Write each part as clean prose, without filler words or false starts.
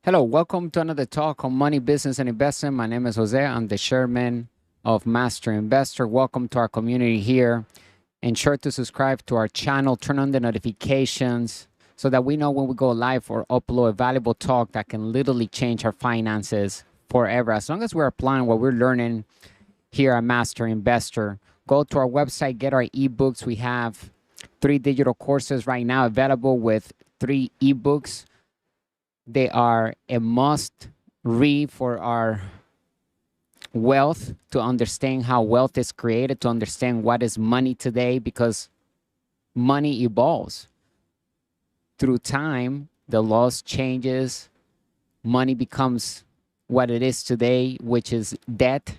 Hello, welcome to another talk on money, business, and investment. My name is Jose. I'm the chairman of Master Investor. Welcome to our community here. Ensure to subscribe to our channel, turn on the notifications so that we know when we go live or upload a valuable talk that can literally change our finances forever. As long as we're applying what we're learning here at Master Investor, go to our website, get our ebooks. We have 3 digital courses right now available with 3 ebooks. They are a must read for our wealth, to understand how wealth is created, to understand what is money today, because money evolves. Through time, the laws changes, money becomes what it is today, which is debt,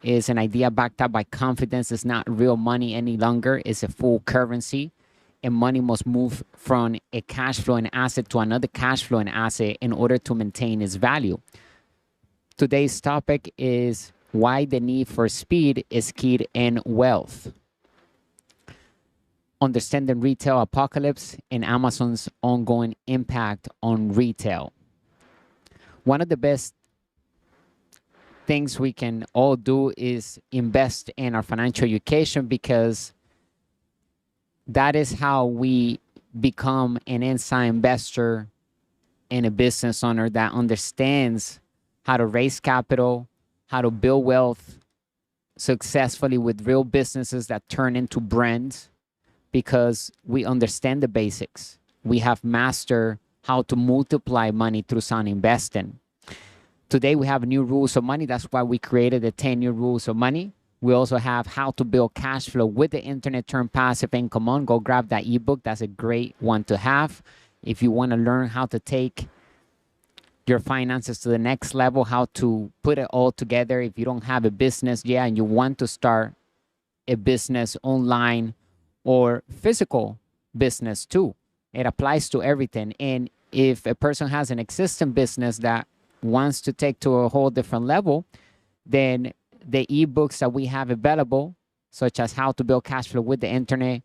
is an idea backed up by confidence. It's not real money any longer, it's a full currency. And money must move from a cash flow and asset to another cash flow and asset in order to maintain its value. Today's topic is why the need for speed is key in wealth. Understanding retail apocalypse and Amazon's ongoing impact on retail. One of the best things we can all do is invest in our financial education, because that is how we become an inside investor and a business owner that understands how to raise capital, how to build wealth successfully with real businesses that turn into brands, because we understand the basics. We have mastered how to multiply money through sound investing. Today, we have new rules of money. That's why we created the 10 new rules of money. We also have how to build cash flow with the internet, turn passive income on. Go grab that ebook. That's a great one to have. If you want to learn how to take your finances to the next level, how to put it all together. If you don't have a business yet and you want to start a business online or physical business too, it applies to everything. And if a person has an existing business that wants to take to a whole different level, then the ebooks that we have available, such as how to build cash flow with the internet,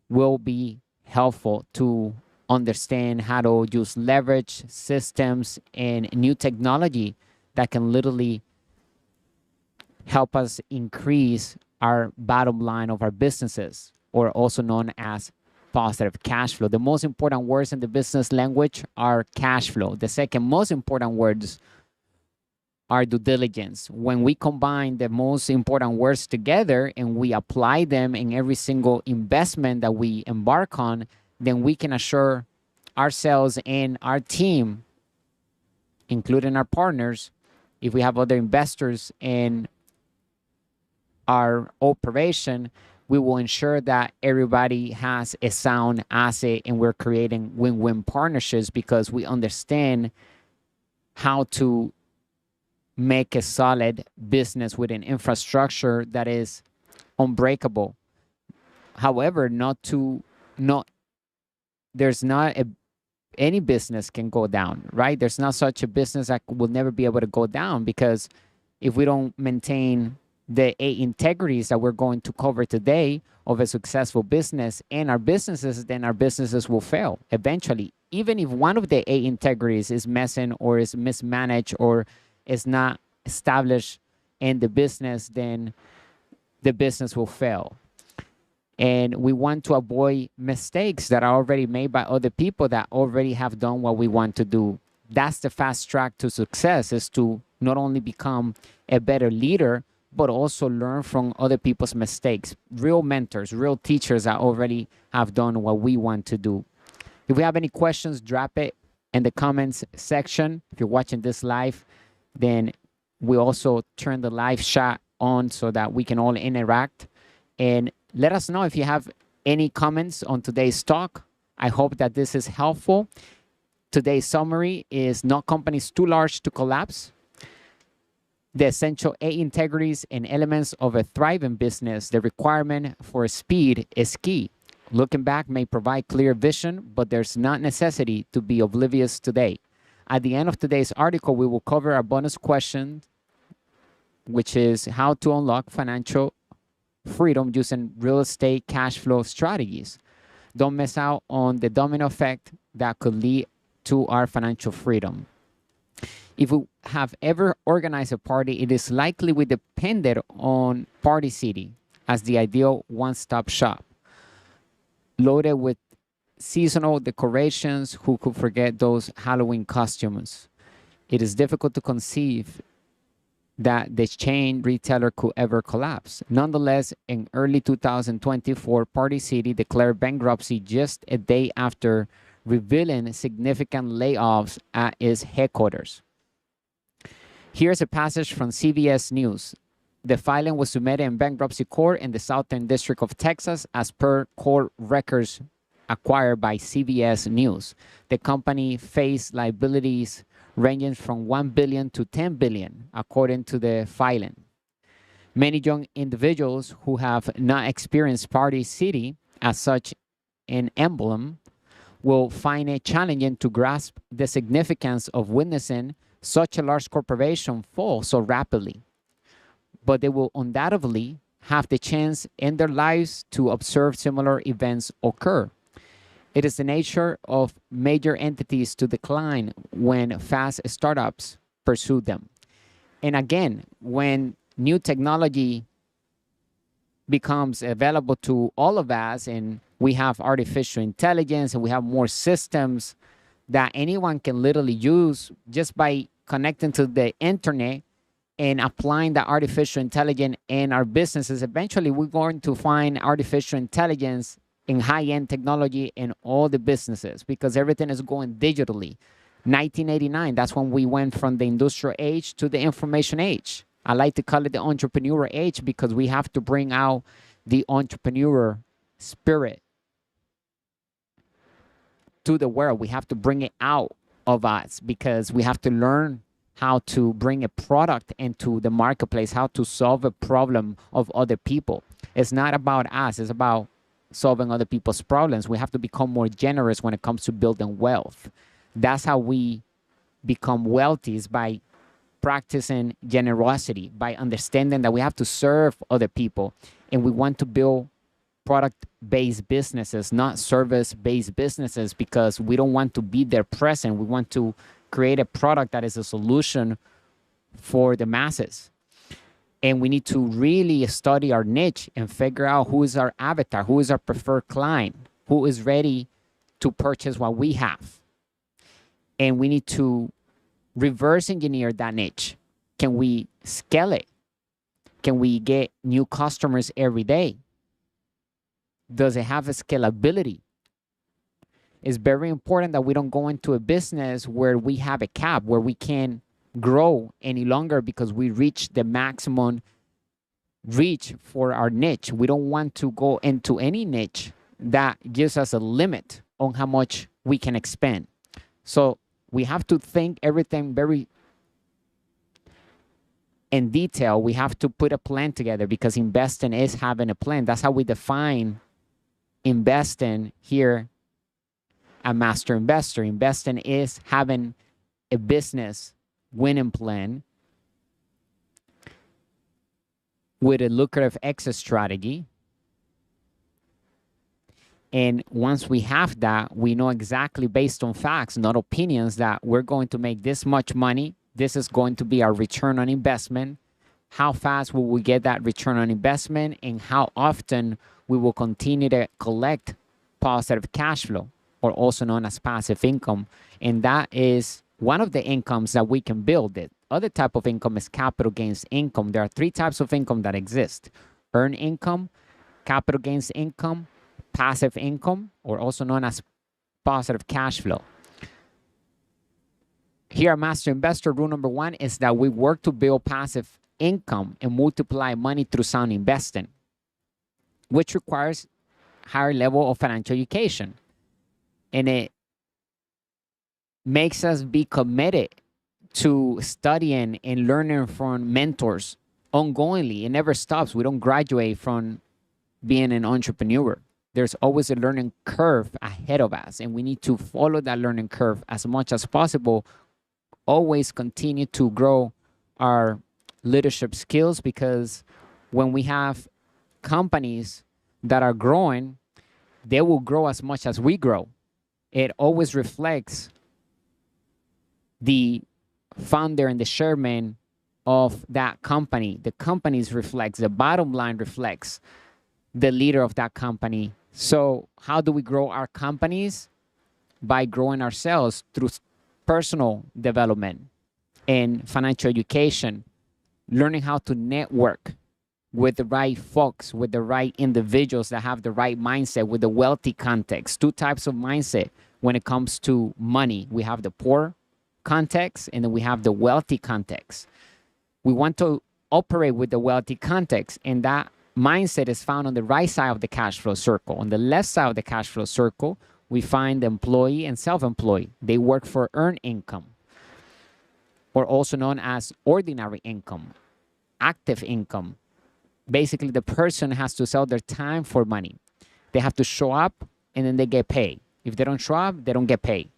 will be helpful to understand how to use leverage systems and new technology that can literally help us increase our bottom line of our businesses, or also known as positive cash flow. The most important words in the business language are cash flow. The second most important words are due diligence. When we combine the most important words together and we apply them in every single investment that we embark on, then we can assure ourselves and our team, including our partners, if we have other investors in our operation, we will ensure that everybody has a sound asset and we're creating win-win partnerships, because we understand how to make a solid business with an infrastructure that is unbreakable. However, there's not any business can go down, right? There's not such a business that will never be able to go down, because if we don't maintain the 8 integrities that we're going to cover today of a successful business and our businesses, then our businesses will fail eventually. Even if one of the 8 integrities is missing or is mismanaged or is not established in the business, then the business will fail. And we want to avoid mistakes that are already made by other people that already have done what we want to do. That's the fast track to success, is to not only become a better leader, but also learn from other people's mistakes. Real mentors, real teachers that already have done what we want to do. If we have any questions, drop it in the comments section. If you're watching this live, then we also turn the live chat on so that we can all interact. And let us know if you have any comments on today's talk. I hope that this is helpful. Today's summary is not companies too large to collapse. The essential 8 integrities and elements of a thriving business. The requirement for speed is key. Looking back may provide clear vision, but there's not necessity to be oblivious today. At the end of today's article, we will cover our bonus question, which is how to unlock financial freedom using real estate cash flow strategies. Don't miss out on the domino effect that could lead to our financial freedom. If we have ever organized a party, it is likely we depended on Party City as the ideal one-stop shop, loaded with seasonal decorations. Who could forget those Halloween costumes? It is difficult to conceive that the chain retailer could ever collapse. Nonetheless, in early 2024, Party City declared bankruptcy just a day after revealing significant layoffs at its headquarters. Here's a passage from CBS News. The filing was submitted in bankruptcy court in the Southern District of Texas as per court records acquired by CBS News. The company faced liabilities ranging from $1 billion to $10 billion, according to the filing. Many young individuals who have not experienced Party City as such an emblem will find it challenging to grasp the significance of witnessing such a large corporation fall so rapidly. But they will undoubtedly have the chance in their lives to observe similar events occur. It is the nature of major entities to decline when fast startups pursue them. And again, when new technology becomes available to all of us and we have artificial intelligence and we have more systems that anyone can literally use just by connecting to the internet and applying the artificial intelligence in our businesses, eventually we're going to find artificial intelligence in high-end technology in all the businesses because everything is going digitally. 1989, that's when we went from the industrial age to the information age. I like to call it the entrepreneur age because we have to bring out the entrepreneur spirit to the world. We have to bring it out of us because we have to learn how to bring a product into the marketplace, how to solve a problem of other people. It's not about us, it's about solving other people's problems. We have to become more generous when it comes to building wealth. That's how we become wealthy, is by practicing generosity, by understanding that we have to serve other people. And we want to build product-based businesses, not service-based businesses, because we don't want to be there present. We want to create a product that is a solution for the masses. And we need to really study our niche and figure out who is our avatar, who is our preferred client, who is ready to purchase what we have. And we need to reverse engineer that niche. Can we scale it? Can we get new customers every day? Does it have a scalability? It's very important that we don't go into a business where we have a cap, where we can't grow any longer because we reach the maximum reach for our niche. We don't want to go into any niche that gives us a limit on how much we can expand. So we have to think everything very in detail. We have to put a plan together because investing is having a plan. That's how we define investing here at Master Investor. Investing is having a business winning plan with a lucrative exit strategy. And once we have that, we know exactly based on facts, not opinions, that we're going to make this much money. This is going to be our return on investment. How fast will we get that return on investment, and how often we will continue to collect positive cash flow, or also known as passive income. And that is one of the incomes that we can build. It. Other type of income is capital gains income. There are three types of income that exist: earned income, capital gains income, passive income, or also known as positive cash flow. Here at Master Investor, rule number one is that we work to build passive income and multiply money through sound investing, which requires higher level of financial education. And it makes us be committed to studying and learning from mentors ongoingly. It never stops. We don't graduate from being an entrepreneur. There's always a learning curve ahead of us, and we need to follow that learning curve as much as possible. Always continue to grow our leadership skills, because when we have companies that are growing, they will grow as much as we grow. It always reflects the founder and the chairman of that company. The companies reflects, the bottom line reflects the leader of that company. So how do we grow our companies? By growing ourselves through personal development and financial education, learning how to network with the right folks, with the right individuals that have the right mindset, with the wealthy context. Two types of mindset when it comes to money. We have the poor context, and then we have the wealthy context. We want to operate with the wealthy context, and that mindset is found on the right side of the cash flow circle. On the left side of the cash flow circle, we find the employee and self-employed. They work for earned income, or also known as ordinary income, active income. Basically, the person has to sell their time for money. They have to show up, and then they get paid. If they don't show up, they don't get paid.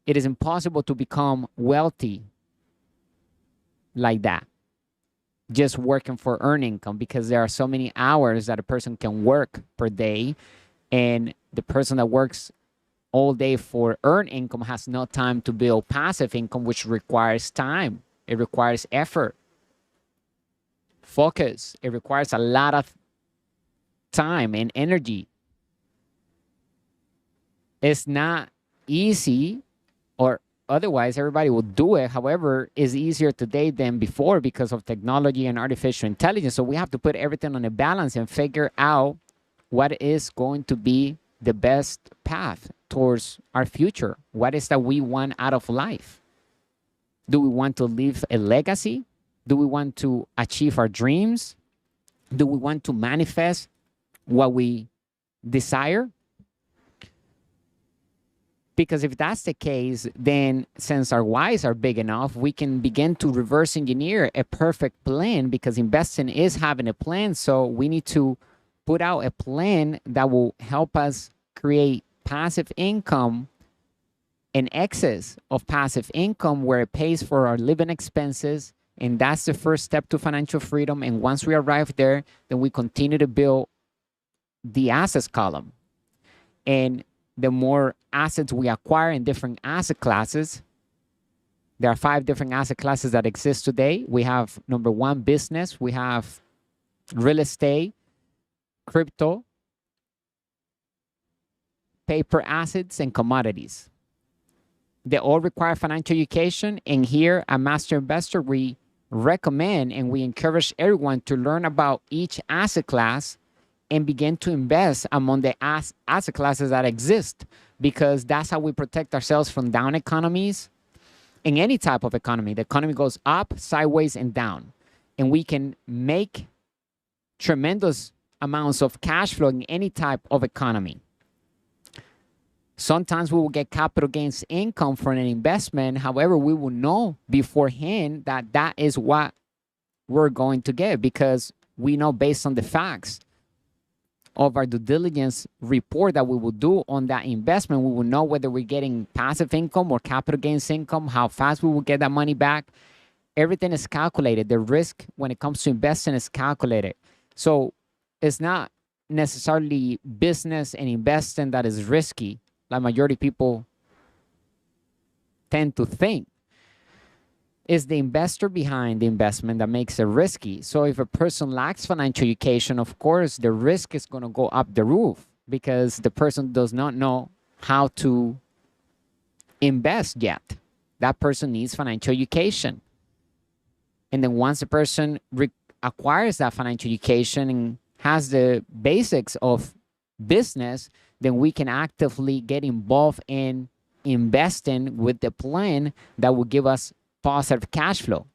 It is impossible to become wealthy like that, just working for earned income, because there are so many hours that a person can work per day, and the person that works all day for earned income has no time to build passive income, which requires time. It requires effort, focus. It requires a lot of time and energy. It's not easy, or otherwise everybody will do it. However, it's easier today than before because of technology and artificial intelligence. So we have to put everything on a balance and figure out what is going to be the best path towards our future. What is that we want out of life? Do we want to leave a legacy? Do we want to achieve our dreams? Do we want to manifest what we desire? Because if that's the case, then since our whys are big enough, we can begin to reverse engineer a perfect plan, because investing is having a plan. So we need to put out a plan that will help us create passive income, in excess of passive income, where it pays for our living expenses. And that's the first step to financial freedom. And once we arrive there, then we continue to build the assets column. And the more assets we acquire in different asset classes, there are 5 different asset classes that exist today. We have, number 1, business. We have real estate, crypto, paper assets, and commodities. They all require financial education. And here at Master Investor, we recommend and we encourage everyone to learn about each asset class and begin to invest among the asset classes that exist, because that's how we protect ourselves from down economies. In any type of economy, the economy goes up, sideways, and down. And we can make tremendous amounts of cash flow in any type of economy. Sometimes we will get capital gains income from an investment. However, we will know beforehand that that is what we're going to get, because we know based on the facts of our due diligence report that we will do on that investment, we will know whether we're getting passive income or capital gains income, how fast we will get that money back. Everything is calculated. The risk when it comes to investing is calculated. So it's not necessarily business and investing that is risky, like majority of people tend to think. It's the investor behind the investment that makes it risky. So if a person lacks financial education, of course, the risk is going to go up the roof, because the person does not know how to invest yet. That person needs financial education. And then once a person acquires that financial education and has the basics of business, then we can actively get involved in investing with the plan that will give us positive cash flow.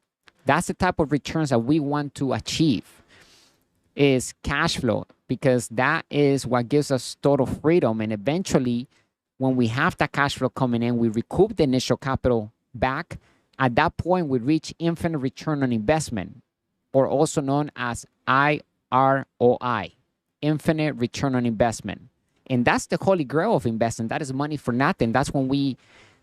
That's the type of returns that we want to achieve, is cash flow, because that is what gives us total freedom. And eventually, when we have that cash flow coming in, we recoup the initial capital back. At that point, we reach infinite return on investment, or also known as IROI, infinite return on investment. And that's the holy grail of investing. That is money for nothing. That's when we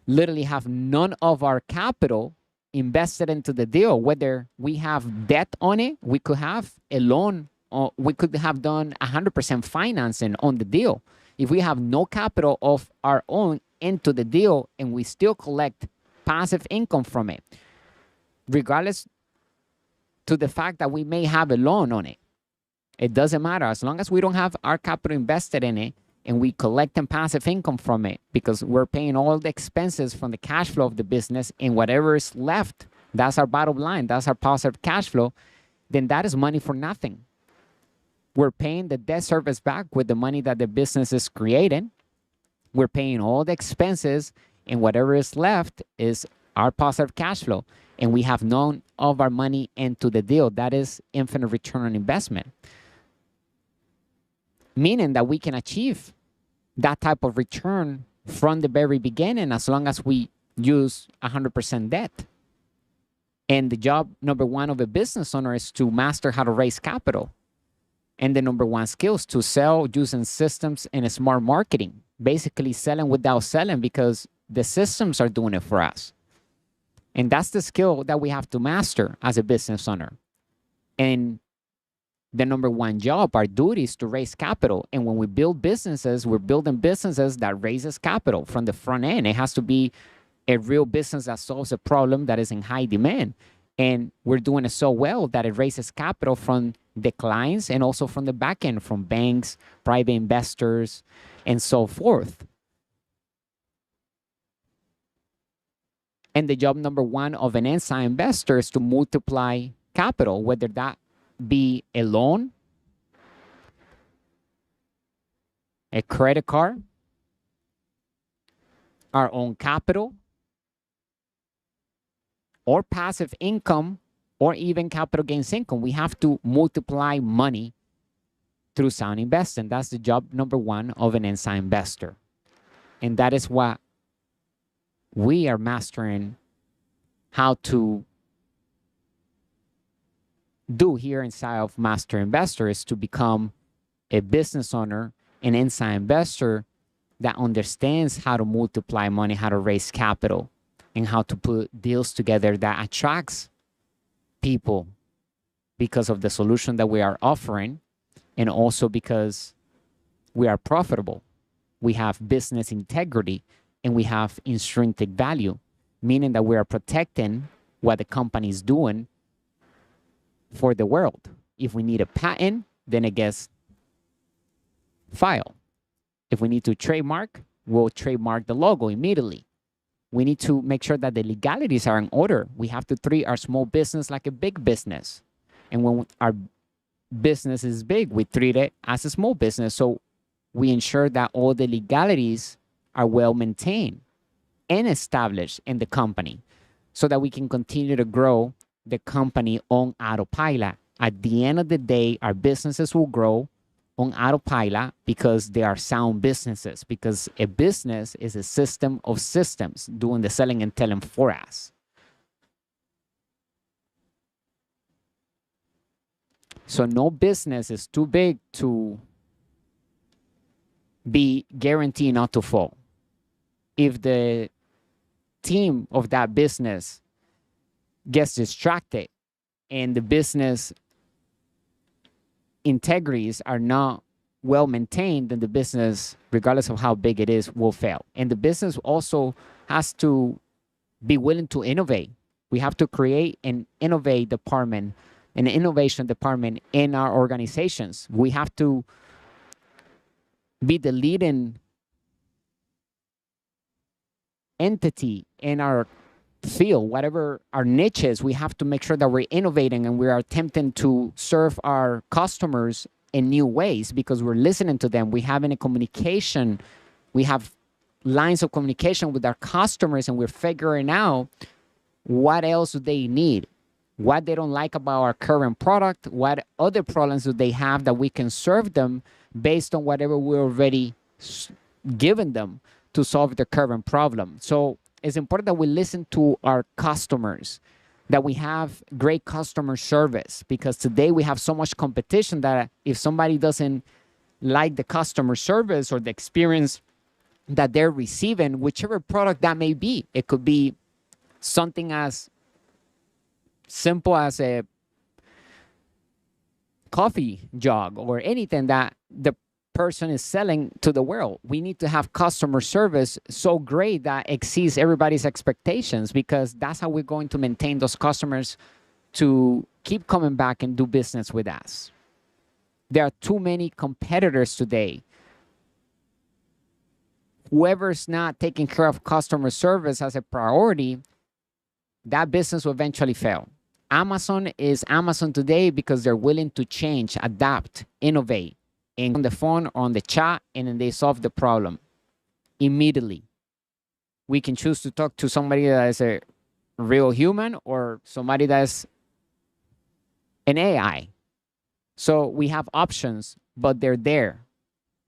literally have none of our capital invested into the deal. Whether we have debt on it, we could have a loan, or we could have done 100% financing on the deal. If we have no capital of our own into the deal and we still collect passive income from it, regardless to the fact that we may have a loan on it. It doesn't matter. As long as we don't have our capital invested in it and we collect passive income from it, because we're paying all the expenses from the cash flow of the business, and whatever is left, that's our bottom line, that's our positive cash flow, then that is money for nothing. We're paying the debt service back with the money that the business is creating. We're paying all the expenses, and whatever is left is our positive cash flow. And we have none of our money into the deal. That is infinite return on investment. Meaning that we can achieve that type of return from the very beginning as long as we use 100% debt. And the job number one of a business owner is to master how to raise capital. And the number one skill is to sell using systems and smart marketing. Basically selling without selling, because the systems are doing it for us. And that's the skill that we have to master as a business owner. And the number one job, our duty, is to raise capital. And when we build businesses, we're building businesses that raises capital from the front end. It has to be a real business that solves a problem that is in high demand. And we're doing it so well that it raises capital from the clients and also from the back end, from banks, private investors, and so forth. And the job number one of an inside investor is to multiply capital, whether that be a loan, a credit card, our own capital, or passive income, or even capital gains income. We have to multiply money through sound investing. That's the job number one of an inside investor. And that is what we are mastering how to do here inside of Master Investor, is to become a business owner, an inside investor that understands how to multiply money, how to raise capital, and how to put deals together that attracts people because of the solution that we are offering, and also because we are profitable. We have business integrity, and we have intrinsic value, meaning that we are protecting what the company is doing for the world. If we need a patent, then it gets filed. If we need to trademark, we'll trademark the logo immediately. We need to make sure that the legalities are in order. We have to treat our small business like a big business. And when our business is big, we treat it as a small business. So we ensure that all the legalities are well maintained and established in the company so that we can continue to grow the company on autopilot. At the end of the day, our businesses will grow on autopilot because they are sound businesses, because a business is a system of systems doing the selling and telling for us. So no business is too big to be guaranteed not to fall. If the team of that business gets distracted and the business integrities are not well maintained, then the business, regardless of how big it is, will fail. And the business also has to be willing to innovate. We have to create an innovate department, an innovation department in our organizations. We have to be the leading entity in our field, whatever our niche is. We have to make sure that we're innovating and we are attempting to serve our customers in new ways because we're listening to them. We have a communication. We have lines of communication with our customers, and we're figuring out what else do they need, what they don't like about our current product, what other problems do they have that we can serve them based on whatever we're already given them to solve the current problem. So it's important that we listen to our customers, that we have great customer service, because today we have so much competition that if somebody doesn't like the customer service or the experience that they're receiving, whichever product that may be, it could be something as simple as a coffee jug or anything, that the person is selling to the world. We need to have customer service so great that exceeds everybody's expectations, because that's how we're going to maintain those customers to keep coming back and do business with us. There are too many competitors today. Whoever's not taking care of customer service as a priority, that business will eventually fail. Amazon is Amazon today because they're willing to change, adapt, innovate, and on the phone or on the chat, and then they solve the problem immediately. We can choose to talk to somebody that is a real human or somebody that's an AI. So we have options, but they're there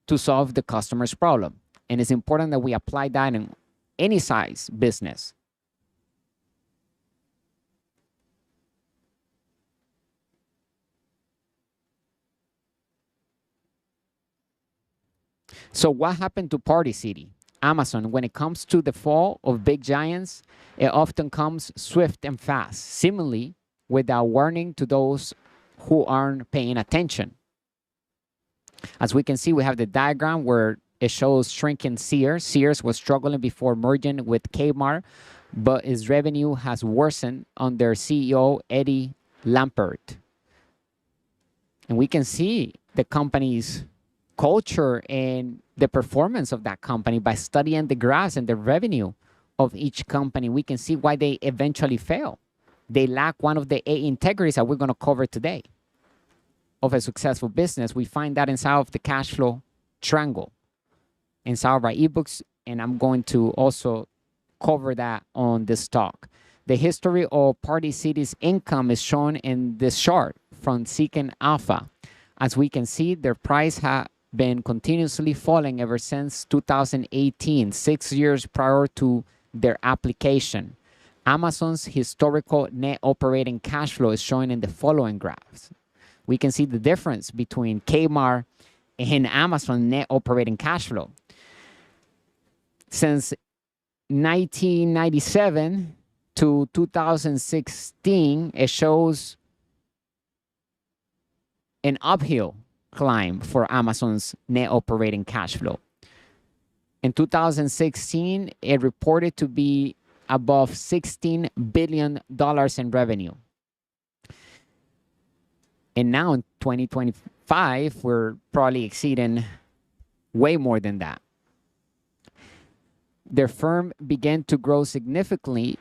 to solve the customer's problem. And it's important that we apply that in any size business. So what happened to Party City? Amazon, when it comes to the fall of big giants, it often comes swift and fast, seemingly without warning to those who aren't paying attention. As we can see, we have the diagram where it shows shrinking Sears. Sears was struggling before merging with Kmart, but its revenue has worsened under CEO Eddie Lampert. And we can see the company's culture and the performance of that company by studying the graphs and the revenue of each company. We can see why they eventually fail. They lack one of the 8 integrities that we're going to cover today of a successful business. We find that inside of the cash flow triangle, inside of our ebooks, and I'm going to also cover that on this talk. The history of Party City's income is shown in this chart from Seeking Alpha. As we can see, their price has been continuously falling ever since 2018, 6 years prior to their application. Amazon's historical net operating cash flow is shown in the following graphs. We can see the difference between Kmart and Amazon net operating cash flow. Since 1997 to 2016, it shows an uphill climb for Amazon's net operating cash flow. In 2016, it reported to be above $16 billion in revenue. And now in 2025, we're probably exceeding way more than that. Their firm began to grow significantly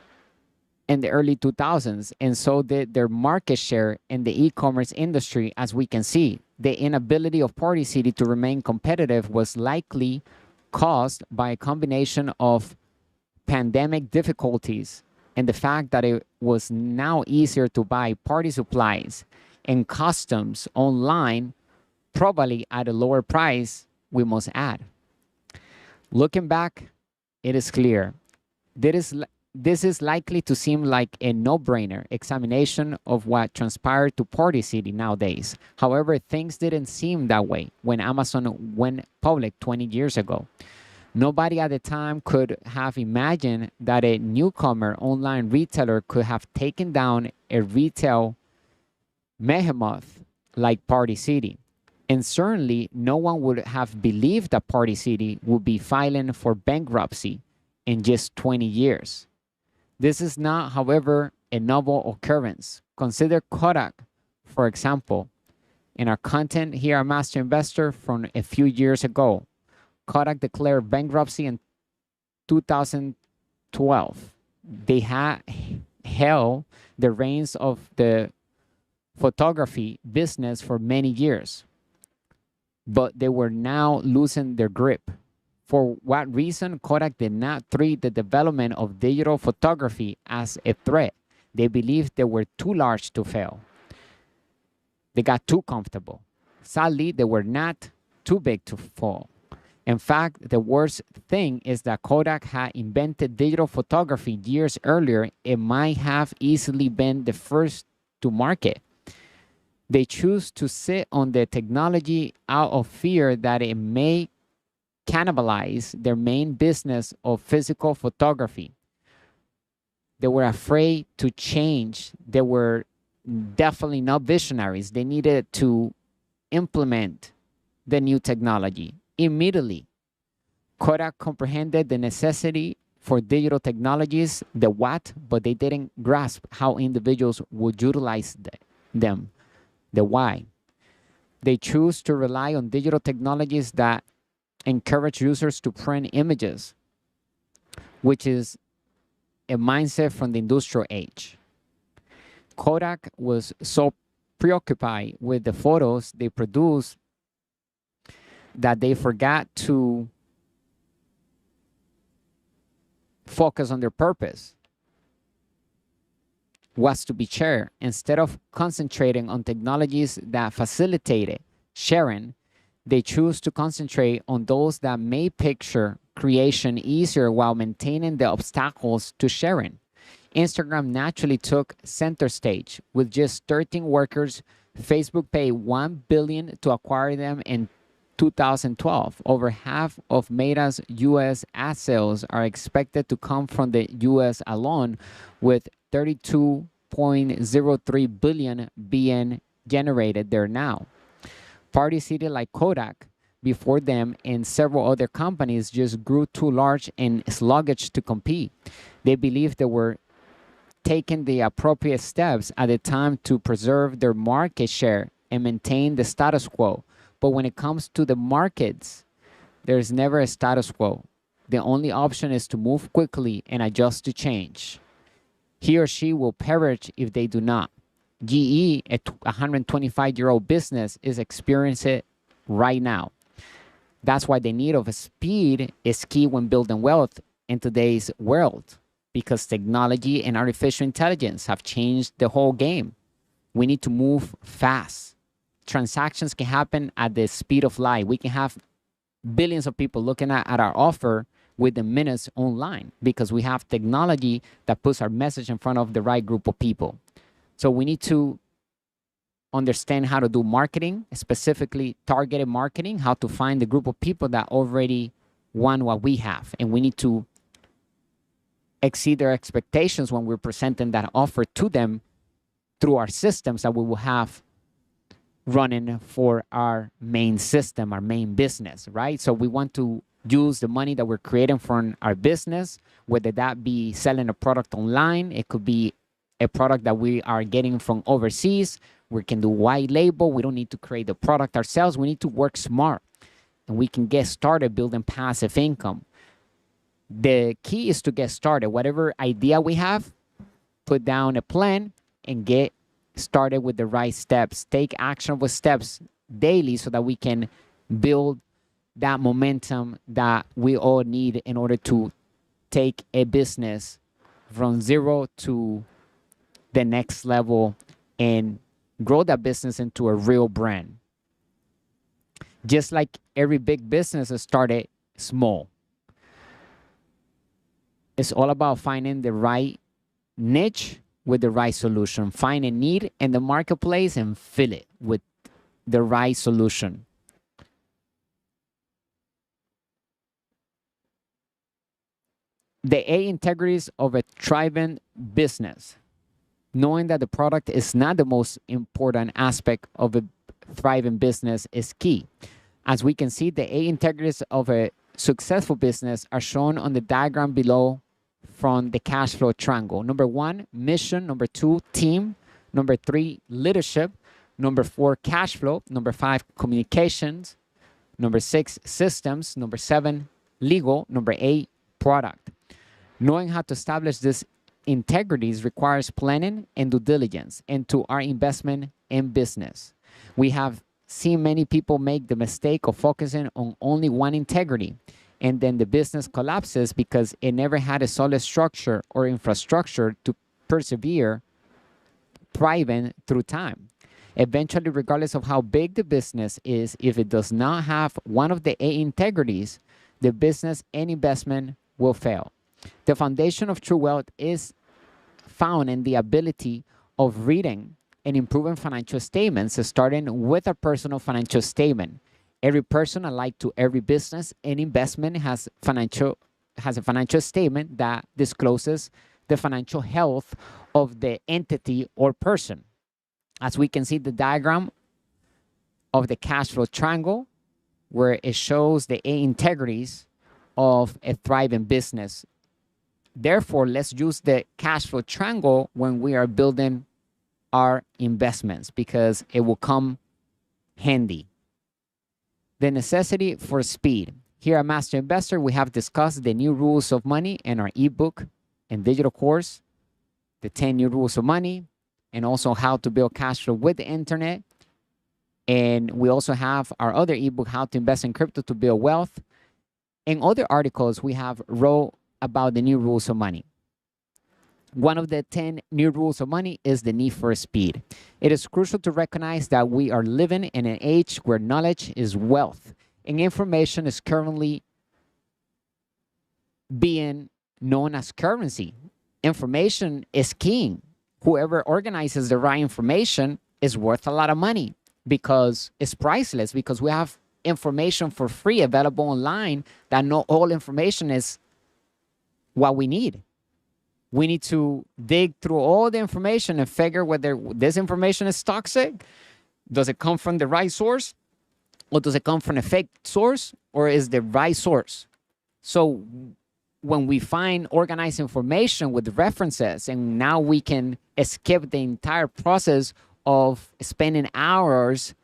in the early 2000s, and so did their market share in the e-commerce industry. As we can see, the inability of Party City to remain competitive was likely caused by a combination of pandemic difficulties and the fact that it was now easier to buy party supplies and customs online, probably at a lower price, we must add. Looking back, it is clear. This is likely to seem like a no-brainer examination of what transpired to Party City nowadays. However, things didn't seem that way when Amazon went public 20 years ago. Nobody at the time could have imagined that a newcomer online retailer could have taken down a retail behemoth like Party City. And certainly, no one would have believed that Party City would be filing for bankruptcy in just 20 years. This is not, however, a novel occurrence. Consider Kodak, for example. In our content here at Master Investor from a few years ago, Kodak declared bankruptcy in 2012. They had held the reins of the photography business for many years, but they were now losing their grip. For what reason? Kodak did not treat the development of digital photography as a threat. They believed they were too large to fail. They got too comfortable. Sadly, they were not too big to fall. In fact, the worst thing is that Kodak had invented digital photography years earlier. It might have easily been the first to market. They choose to sit on the technology out of fear that it may cannibalize their main business of physical photography. They were afraid to change. They were definitely not visionaries. They needed to implement the new technology. Immediately, Kodak comprehended the necessity for digital technologies, the what, but they didn't grasp how individuals would utilize them, the why. They choose to rely on digital technologies that encourage users to print images, which is a mindset from the industrial age. Kodak was so preoccupied with the photos they produced that they forgot to focus on their purpose was to be shared. Instead of concentrating on technologies that facilitated sharing, they choose to concentrate on those that made picture creation easier while maintaining the obstacles to sharing. Instagram naturally took center stage. With just 13 workers, Facebook paid $1 billion to acquire them in 2012. Over half of Meta's U.S. ad sales are expected to come from the U.S. alone, with 32.03 billion being generated there now. Party City, like Kodak before them and several other companies, just grew too large and sluggish to compete. They believed they were taking the appropriate steps at the time to preserve their market share and maintain the status quo. But when it comes to the markets, there's never a status quo. The only option is to move quickly and adjust to change. He or she will perish if they do not. GE, a 125-year-old business, is experiencing it right now. That's why the need of speed is key when building wealth in today's world, because technology and artificial intelligence have changed the whole game. We need to move fast. Transactions can happen at the speed of light. We can have billions of people looking at our offer within minutes online because we have technology that puts our message in front of the right group of people. So we need to understand how to do marketing, specifically targeted marketing, how to find the group of people that already want what we have. And we need to exceed their expectations when we're presenting that offer to them through our systems that we will have running for our main system, our main business, right? So we want to use the money that we're creating from our business, whether that be selling a product online, it could be a product that we are getting from overseas. We can do white label. We don't need to create the product ourselves. We need to work smart, and we can get started building passive income. The key is to get started. Whatever idea we have, put down a plan and get started with the right steps. Take actionable steps daily so that we can build that momentum that we all need in order to take a business from zero to the next level and grow that business into a real brand. Just like every big business is started small. It's all about finding the right niche with the right solution. Find a need in the marketplace and fill it with the right solution. The 8 integrities of a thriving business. Knowing that the product is not the most important aspect of a thriving business is key. As we can see, the 8 integrities of a successful business are shown on the diagram below from the cash flow triangle. Number 1, mission. Number 2, team. Number 3, leadership. Number 4, cash flow. Number 5, communications. Number 6, systems. Number 7, legal. Number 8, product. Knowing how to establish these integrities requires planning and due diligence into our investment in business. We have seen many people make the mistake of focusing on only one integrity, and then the business collapses because it never had a solid structure or infrastructure to persevere, thriving through time. Eventually, regardless of how big the business is, if it does not have one of the 8 integrities, the business and investment will fail. The foundation of true wealth is found in the ability of reading and improving financial statements, starting with a personal financial statement. Every person, alike to every business and investment, has a financial statement that discloses the financial health of the entity or person. As we can see the diagram of the cash flow triangle, where it shows the integrities of a thriving business. Therefore, let's use the cash flow triangle when we are building our investments because it will come handy. The necessity for speed. Here at Master Investor, we have discussed the new rules of money in our ebook and digital course, the 10 new rules of money, and also how to build cash flow with the internet. And we also have our other ebook, How to Invest in Crypto to Build Wealth. In other articles, we have wrote about the new rules of money. One of the 10 new rules of money is the need for speed. It is crucial to recognize that we are living in an age where knowledge is wealth and information is currently being known as currency. Information is king. Whoever organizes the right information is worth a lot of money because it's priceless, because we have information for free available online that not all information is what we need. We need to dig through all the information and figure whether this information is toxic. Does it come from the right source? Or does it come from a fake source? Or is the right source? So when we find organized information with references, and now we can skip the entire process of spending hours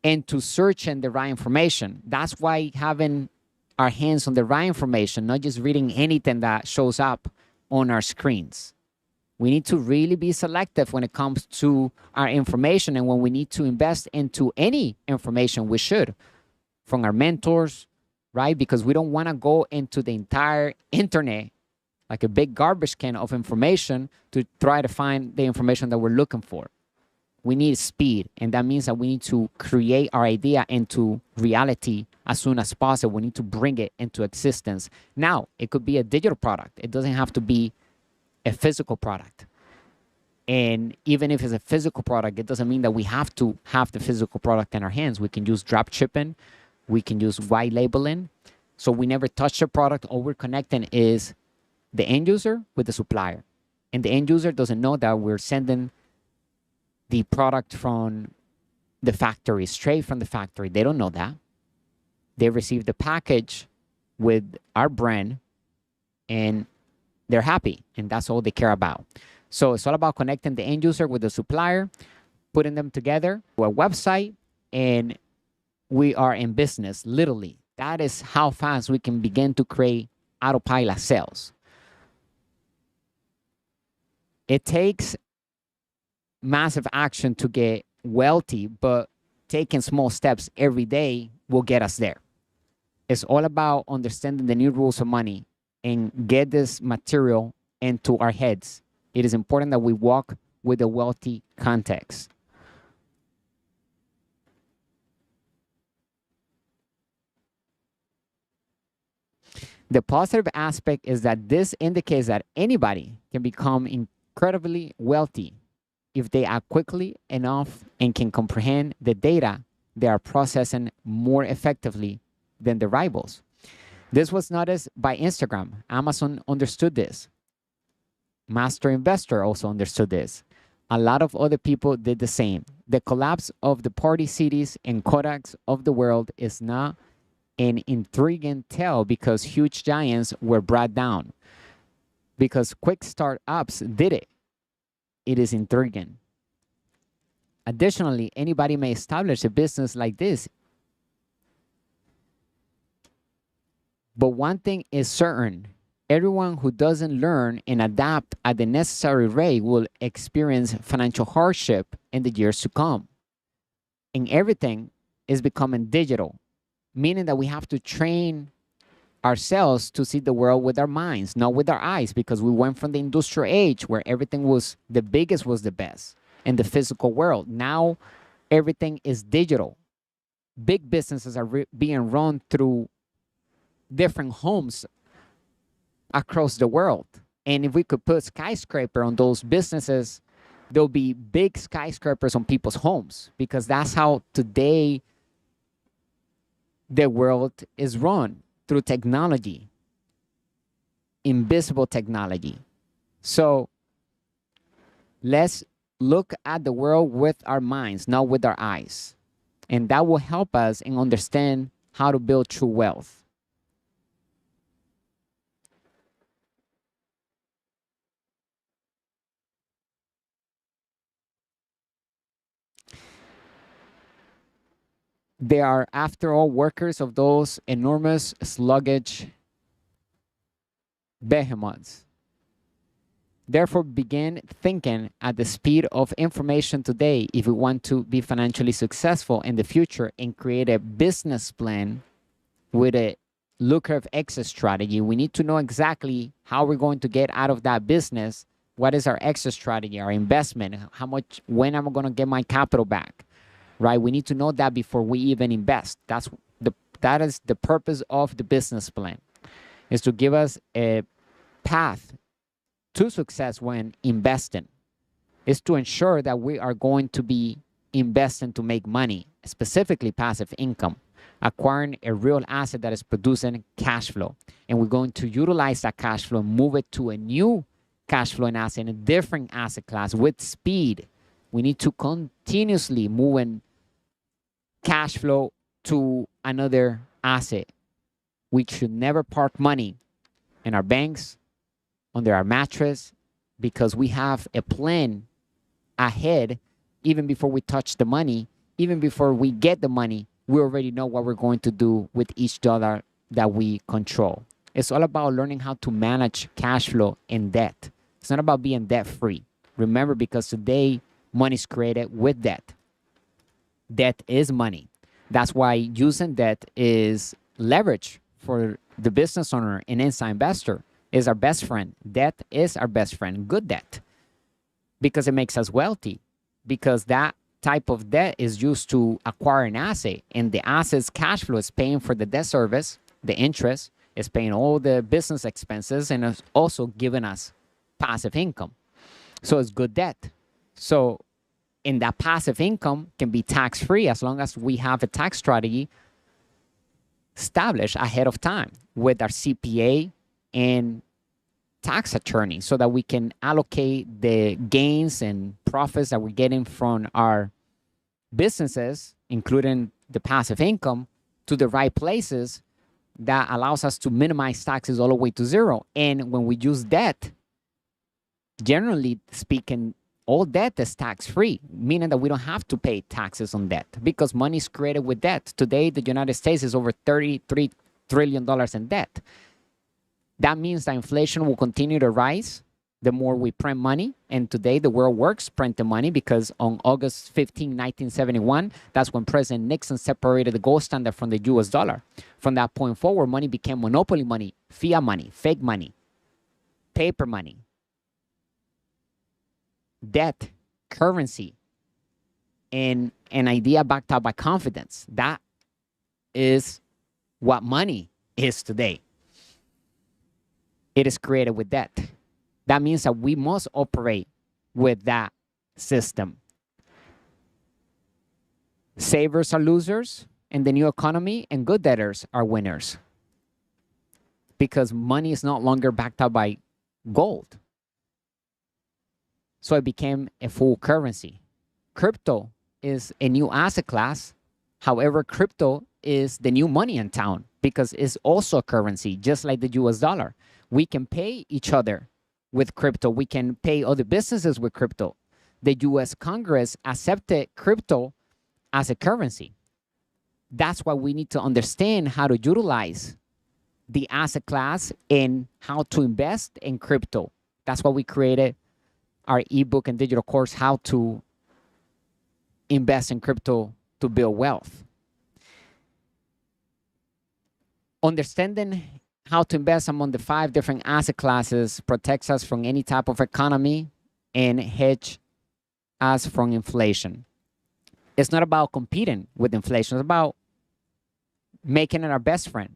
into searching the right information. That's why having our hands on the right information, not just reading anything that shows up on our screens. We need to really be selective when it comes to our information, and when we need to invest into any information, we should, from our mentors, right? Because we don't want to go into the entire internet like a big garbage can of information to try to find the information that we're looking for. We need speed, and that means that we need to create our idea into reality as soon as possible. We need to bring it into existence. Now, it could be a digital product. It doesn't have to be a physical product. And even if it's a physical product, it doesn't mean that we have to have the physical product in our hands. We can use drop shipping. We can use white labeling. So we never touch the product. All we're connecting is the end user with the supplier. And the end user doesn't know that we're sending the product from the factory, straight from the factory. They don't know that. They receive the package with our brand and they're happy, and that's all they care about. So it's all about connecting the end user with the supplier, putting them together to a website, and we are in business, literally. That is how fast we can begin to create autopilot sales. It takes massive action to get wealthy, but taking small steps every day will get us there. It's all about understanding the new rules of money and get this material into our heads. It is important that we walk with a wealthy context. The positive aspect is that this indicates that anybody can become incredibly wealthy if they act quickly enough and can comprehend the data they are processing more effectively than the rivals. This was noticed by Instagram. Amazon understood this. Master Investor also understood this. A lot of other people did the same. The collapse of the party cities and Kodaks of the world is not an intriguing tale because huge giants were brought down. Because quick startups did it. It is intriguing. Additionally, anybody may establish a business like this. But one thing is certain. Everyone who doesn't learn and adapt at the necessary rate will experience financial hardship in the years to come. And everything is becoming digital, meaning that we have to train ourselves to see the world with our minds, not with our eyes, because we went from the industrial age where everything was the biggest was the best in the physical world. Now everything is digital. Big businesses are being run through different homes across the world. And if we could put skyscraper on those businesses, there'll be big skyscrapers on people's homes, because that's how today the world is run, through technology, invisible technology. So let's look at the world with our minds, not with our eyes. And that will help us and understand how to build true wealth. They are, after all, workers of those enormous, sluggish behemoths. Therefore, begin thinking at the speed of information today if we want to be financially successful in the future and create a business plan with a lucrative exit strategy. We need to know exactly how we're going to get out of that business. What is our exit strategy, our investment? How much, when am I going to get my capital back? Right? We need to know that before we even invest. That is the purpose of the business plan, is to give us a path to success when investing, is to ensure that we are going to be investing to make money, specifically passive income, acquiring a real asset that is producing cash flow. And we're going to utilize that cash flow and move it to a new cash flowing asset in a different asset class with speed. We need to continuously move in cash flow to another asset. We should never park money in our banks, under our mattress, because we have a plan ahead. Even before we touch the money, even before we get the money, we already know what we're going to do with each dollar that we control. It's all about learning how to manage cash flow and debt. It's not about being debt free. Remember, because today money is created with debt. Debt is money. That's why using debt is leverage for the business owner and inside investor. Is our best friend. Debt is our best friend. Good debt. Because it makes us wealthy. Because that type of debt is used to acquire an asset. And the asset's cash flow is paying for the debt service, the interest, is paying all the business expenses, and it's also giving us passive income. So it's good debt. So, and that passive income can be tax-free as long as we have a tax strategy established ahead of time with our CPA and tax attorney, so that we can allocate the gains and profits that we're getting from our businesses, including the passive income, to the right places that allows us to minimize taxes all the way to zero. And when we use debt, generally speaking, all debt is tax-free, meaning that we don't have to pay taxes on debt because money is created with debt. Today, the United States is over $33 trillion in debt. That means that inflation will continue to rise the more we print money. And today the world works printing money because on August 15, 1971, that's when President Nixon separated the gold standard from the US dollar. From that point forward, money became monopoly money, fiat money, fake money, paper money, debt, currency, and an idea backed up by confidence. That is what money is today. It is created with debt. That means that we must operate with that system. Savers are losers in the new economy, and good debtors are winners because money is no longer backed up by gold. So it became a full currency. Crypto is a new asset class. However, crypto is the new money in town because it's also a currency, just like the US dollar. We can pay each other with crypto. We can pay other businesses with crypto. The US Congress accepted crypto as a currency. That's why we need to understand how to utilize the asset class and how to invest in crypto. That's why we created our ebook and digital course, How to Invest in Crypto to Build Wealth. Understanding how to invest among the 5 different asset classes protects us from any type of economy and hedge us from inflation. It's not about competing with inflation. It's about making it our best friend.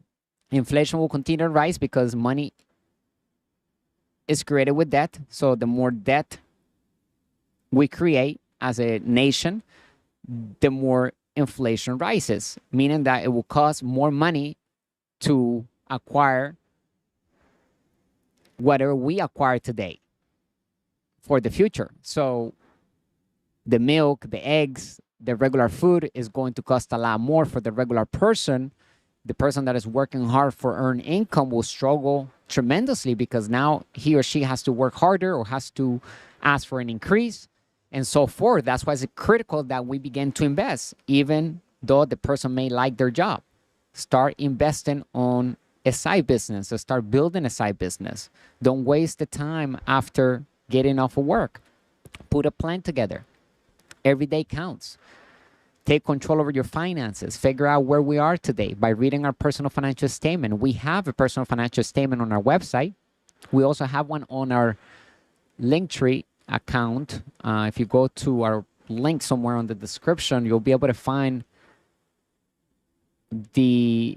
Inflation will continue to rise because money is created with debt. So the more debt we create as a nation, the more inflation rises, meaning that it will cost more money to acquire whatever we acquire today for the future. So the milk, the eggs, the regular food is going to cost a lot more for the regular person. The person that is working hard for earned income will struggle tremendously because now he or she has to work harder or has to ask for an increase and so forth. That's why it's critical that we begin to invest, even though the person may like their job. Start investing on a side business or start building a side business. Don't waste the time after getting off of work. Put a plan together. Every day counts. Take control over your finances. Figure out where we are today by reading our personal financial statement. We have a personal financial statement on our website. We also have one on our Linktree account. If you go to our link somewhere on the description, you'll be able to find the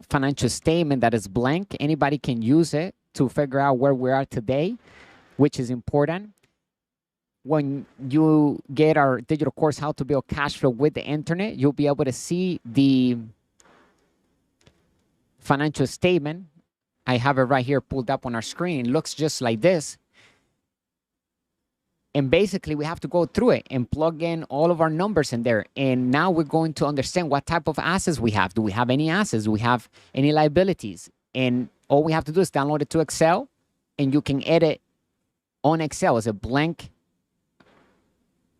financial statement that is blank. Anybody can use it to figure out where we are today, which is important. When you get our digital course, How to Build Cash Flow with the Internet, you'll be able to see the financial statement. I have it right here pulled up on our screen. It looks just like this. And basically, we have to go through it and plug in all of our numbers in there. And now we're going to understand what type of assets we have. Do we have any assets? Do we have any liabilities? And all we have to do is download it to Excel, and you can edit on Excel as a blank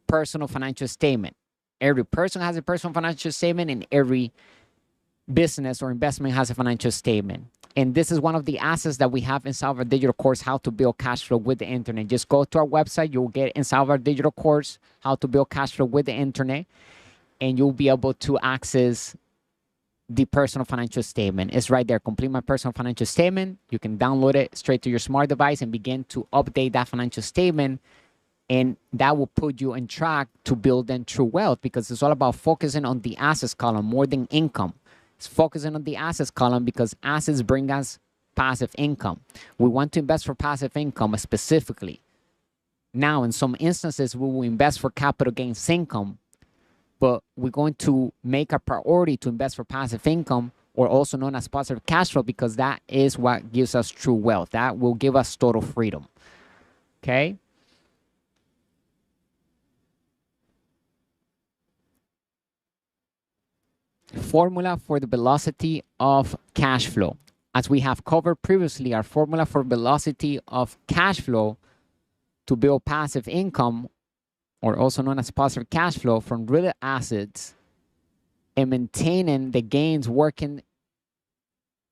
personal financial statement. Every person has a personal financial statement, and every business or investment has a financial statement. And this is one of the assets that we have inside of our digital course, How to Build Cash Flow with the Internet. Just go to our website. You'll get inside of our digital course, How to Build Cash Flow with the Internet, and you'll be able to access the personal financial statement. It's right there. Complete my personal financial statement. You can download it straight to your smart device and begin to update that financial statement. And that will put you on track to building true wealth, because it's all about focusing on the assets column more than income. It's focusing on the assets column because assets bring us passive income. We want to invest for passive income specifically. Now, in some instances, we will invest for capital gains income, but we're going to make a priority to invest for passive income, or also known as positive cash flow, because that is what gives us true wealth. That will give us total freedom. Okay? Formula for the velocity of cash flow. As we have covered previously, our formula for velocity of cash flow to build passive income, or also known as positive cash flow from real assets, and maintaining the gains working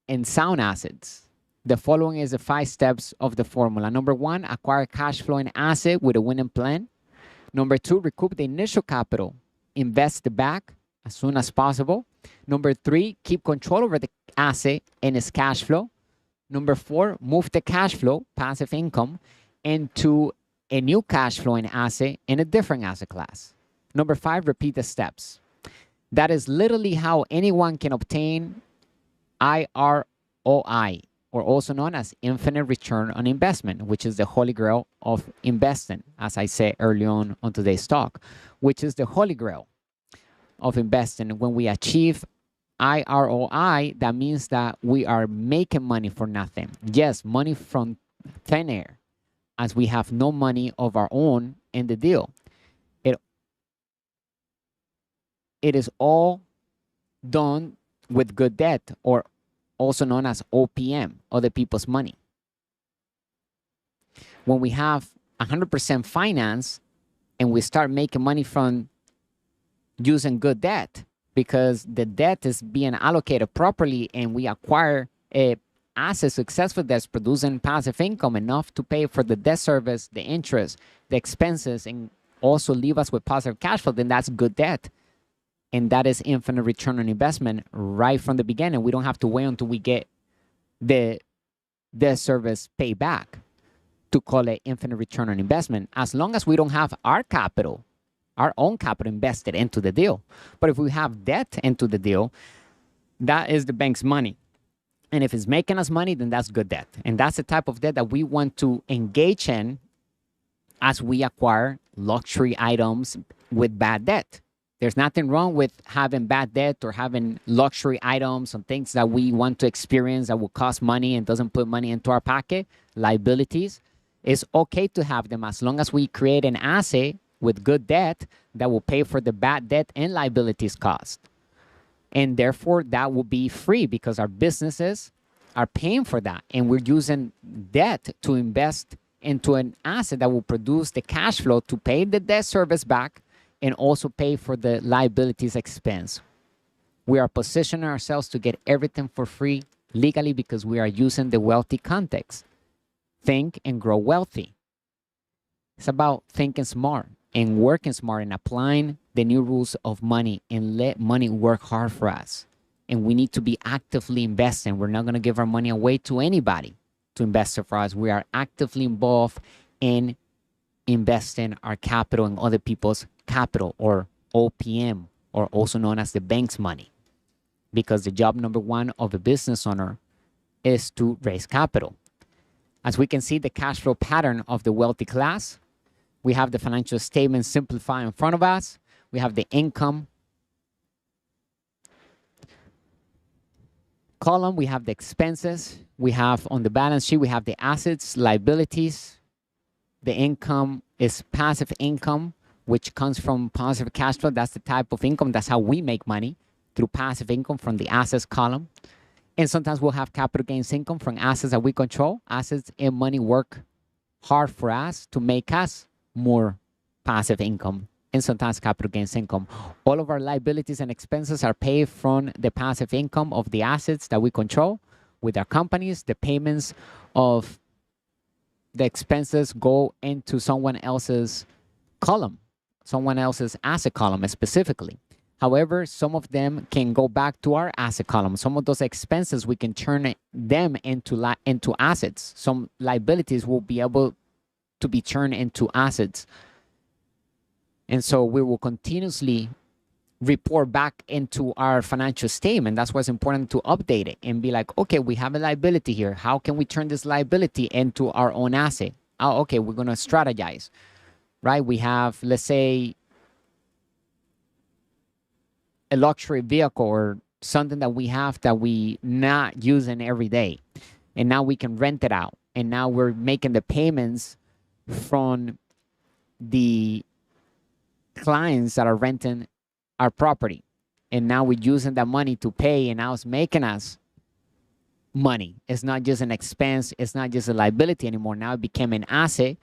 in sound assets. The following is the 5 steps of the formula. Number 1, acquire cash flowing asset with a winning plan. Number 2, recoup the initial capital, invest it back as soon as possible. Number 3, keep control over the asset and its cash flow. Number 4, move the cash flow, passive income, into a new cash flowing asset in a different asset class. Number 5, repeat the steps. That is literally how anyone can obtain IROI, or also known as infinite return on investment, which is the holy grail of investing, as I said early on today's talk, which is the holy grail of investing. When we achieve IROI, that means that we are making money for nothing. Yes, money from thin air, as we have no money of our own in the deal. It is all done with good debt, or also known as OPM, other people's money. When we have 100% finance and we start making money from using good debt, because the debt is being allocated properly and we acquire a asset successful that's producing passive income enough to pay for the debt service, the interest, the expenses, and also leave us with positive cash flow, then that's good debt. And that is infinite return on investment right from the beginning. We don't have to wait until we get the debt service paid back to call it infinite return on investment, as long as we don't have our capital, our own capital invested into the deal. But if we have debt into the deal, that is the bank's money. And if it's making us money, then that's good debt. And that's the type of debt that we want to engage in as we acquire luxury items with bad debt. There's nothing wrong with having bad debt or having luxury items and things that we want to experience that will cost money and doesn't put money into our pocket, liabilities. It's okay to have them as long as we create an asset with good debt that will pay for the bad debt and liabilities cost. And therefore, that will be free because our businesses are paying for that. And we're using debt to invest into an asset that will produce the cash flow to pay the debt service back and also pay for the liabilities expense. We are positioning ourselves to get everything for free legally because we are using the wealthy context. Think and grow wealthy. It's about thinking smart and working smart and applying the new rules of money and let money work hard for us. And we need to be actively investing. We're not going to give our money away to anybody to invest it for us. We are actively involved in investing our capital in other people's capital, or OPM, or also known as the bank's money. Because the job number one of a business owner is to raise capital. As we can see, the cash flow pattern of the wealthy class, we have the financial statement simplified in front of us. We have the income column. We have the expenses. We have on the balance sheet, we have the assets, liabilities. The income is passive income, which comes from positive cash flow. That's the type of income. That's how we make money, through passive income from the assets column. And sometimes we'll have capital gains income from assets that we control. Assets and money work hard for us to make us more passive income, and sometimes capital gains income. All of our liabilities and expenses are paid from the passive income of the assets that we control with our companies. The payments of the expenses go into someone else's column, someone else's asset column specifically. However, some of them can go back to our asset column. Some of those expenses, we can turn them into assets. Some liabilities will be able to be turned into assets. And so we will continuously report back into our financial statement. That's why it's important to update it and be like, okay, we have a liability here. How can we turn this liability into our own asset? Oh, okay, we're going to strategize, right? We have, let's say, a luxury vehicle or something that we have that we not using every day. And now we can rent it out. And now we're making the payments from the clients that are renting our property. And now we're using that money to pay, and now it's making us money. It's not just an expense. It's not just a liability anymore. Now it became an asset,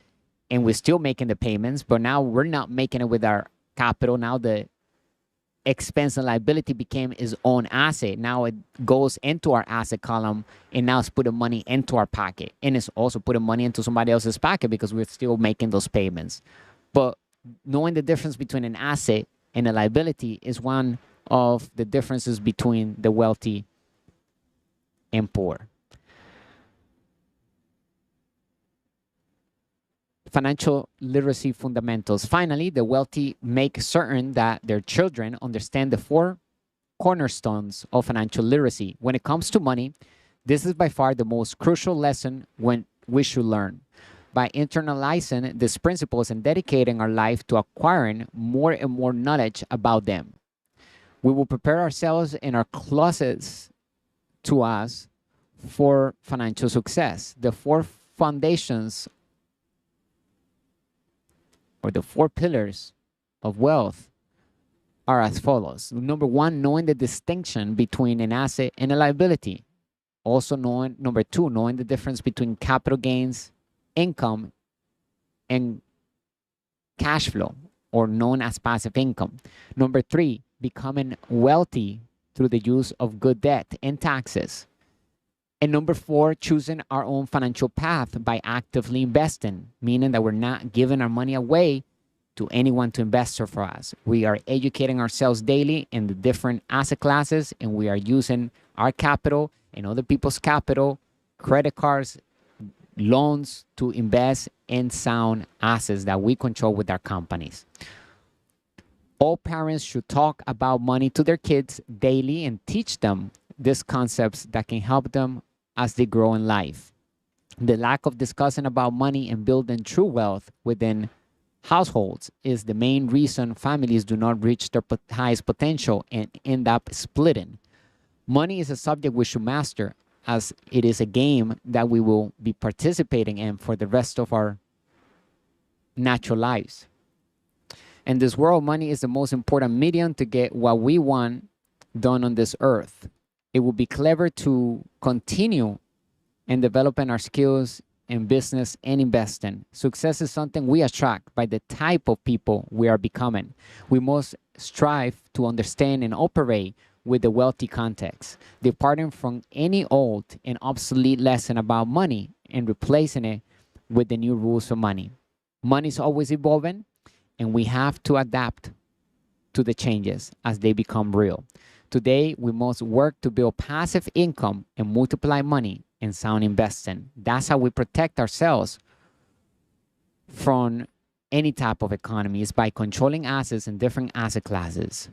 and we're still making the payments, but now we're not making it with our capital. Now the expense and liability became its own asset. Now it goes into our asset column, and now it's putting money into our pocket. And it's also putting money into somebody else's pocket because we're still making those payments. But knowing the difference between an asset and a liability is one of the differences between the wealthy and poor. Financial literacy fundamentals. Finally, the wealthy make certain that their children understand the 4 cornerstones of financial literacy. When it comes to money, this is by far the most crucial lesson we should learn. By internalizing these principles and dedicating our life to acquiring more and more knowledge about them, we will prepare ourselves and our closest to us for financial success. The 4 foundations, or the 4 pillars of wealth, are as follows. Number 1, knowing the distinction between an asset and a liability. Also number 2, knowing the difference between capital gains, income, and cash flow, or known as passive income. Number 3, becoming wealthy through the use of good debt and taxes. And number 4, choosing our own financial path by actively investing, meaning that we're not giving our money away to anyone to invest for us. We are educating ourselves daily in the different asset classes, and we are using our capital and other people's capital, credit cards, loans, to invest in sound assets that we control with our companies. All parents should talk about money to their kids daily and teach them these concepts that can help them as they grow in life. The lack of discussing about money and building true wealth within households is the main reason families do not reach their highest potential and end up splitting. Money is a subject we should master as it is a game that we will be participating in for the rest of our natural lives. In this world, money is the most important medium to get what we want done on this earth. It would be clever to continue in developing our skills in business and investing. Success is something we attract by the type of people we are becoming. We must strive to understand and operate with the wealthy context, departing from any old and obsolete lesson about money and replacing it with the new rules of money. Money is always evolving, and we have to adapt to the changes as they become real. Today, we must work to build passive income and multiply money in sound investing. That's how we protect ourselves from any type of economy, is by controlling assets in different asset classes.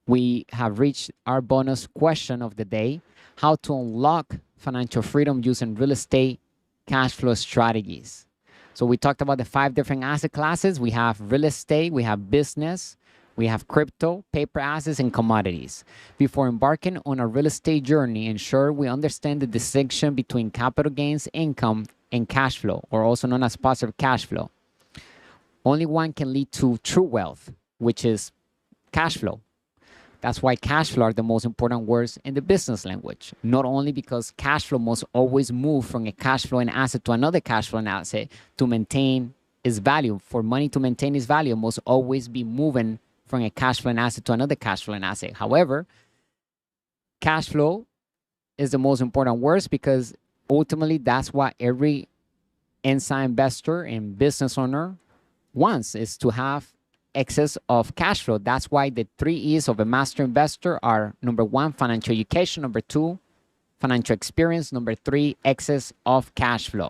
We have reached our bonus question of the day: how to unlock financial freedom using real estate cash flow strategies. So we talked about the 5 different asset classes. We have real estate, we have business, we have crypto, paper assets, and commodities. Before embarking on a real estate journey, ensure we understand the distinction between capital gains income and cash flow, or also known as positive cash flow. Only one can lead to true wealth, which is cash flow. That's why cash flow are the most important words in the business language. Not only because cash flow must always move from a cash flowing asset to another cash flowing asset to maintain its value. For money to maintain its value, it must always be moving from a cash flowing asset to another cash flowing asset. However, cash flow is the most important words because ultimately that's what every inside investor and business owner wants, is to have excess of cash flow. That's why the 3 E's of a master investor are: number 1, financial education; number 2, financial experience; number 3, excess of cash flow.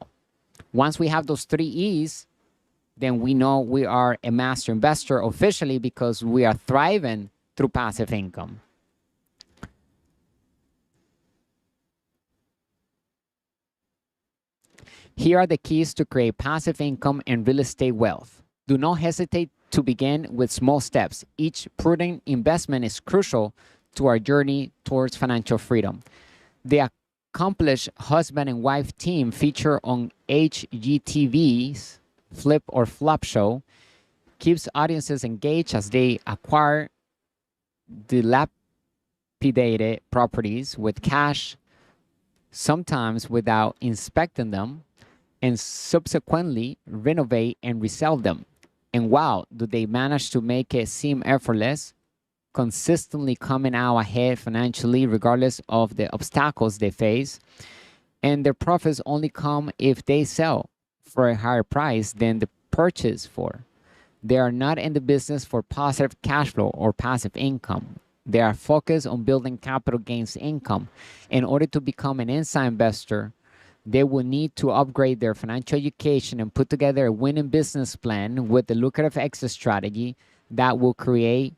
Once we have those 3 E's, then we know we are a master investor officially, because we are thriving through passive income. Here are the keys to create passive income and real estate wealth. Do not hesitate to begin with small steps. Each prudent investment is crucial to our journey towards financial freedom. The accomplished husband and wife team featured on HGTV's Flip or Flop show keeps audiences engaged as they acquire dilapidated properties with cash, sometimes without inspecting them, and subsequently renovate and resell them. And wow, do they manage to make it seem effortless, consistently coming out ahead financially regardless of the obstacles they face. And their profits only come if they sell for a higher price than the purchase for. They are not in the business for positive cash flow or passive income. They are focused on building capital gains income. In order to become an inside investor, they will need to upgrade their financial education and put together a winning business plan with the lucrative exit strategy that will create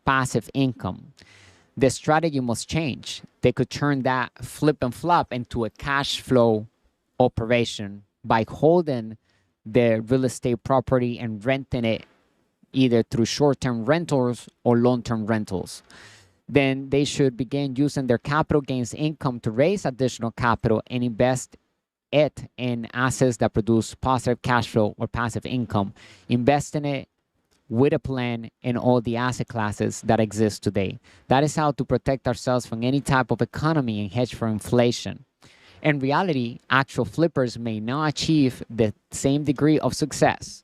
passive income. The strategy must change. They could turn that flip and flop into a cash flow operation by holding their real estate property and renting it either through short-term rentals or long-term rentals. Then they should begin using their capital gains income to raise additional capital and invest it in assets that produce positive cash flow or passive income. Invest in it with a plan in all the asset classes that exist today. That is how to protect ourselves from any type of economy and hedge for inflation. In reality, actual flippers may not achieve the same degree of success.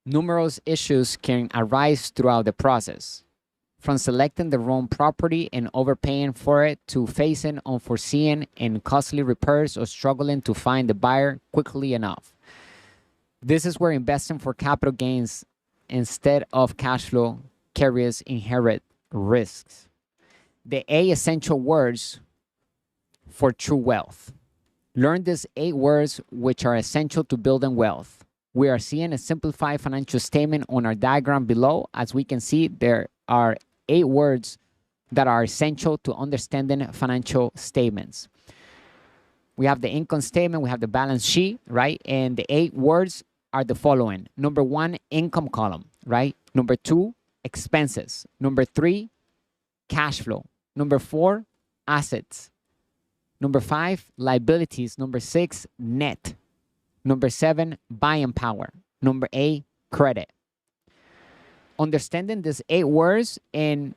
Numerous issues can arise throughout the process, from selecting the wrong property and overpaying for it to facing unforeseen and costly repairs or struggling to find the buyer quickly enough. This is where investing for capital gains instead of cash flow carries inherent risks. The 8 essential words for true wealth. Learn these 8 words which are essential to building wealth. We are seeing a simplified financial statement on our diagram below. As we can see, there are 8 words that are essential to understanding financial statements. We have the income statement, we have the balance sheet, right? And the 8 words are the following. Number 1, income column, right? Number 2, expenses. Number 3, cash flow. Number 4, assets. Number 5, liabilities. Number 6, net. Number 7, buying power. Number 8, credit. Understanding these 8 words and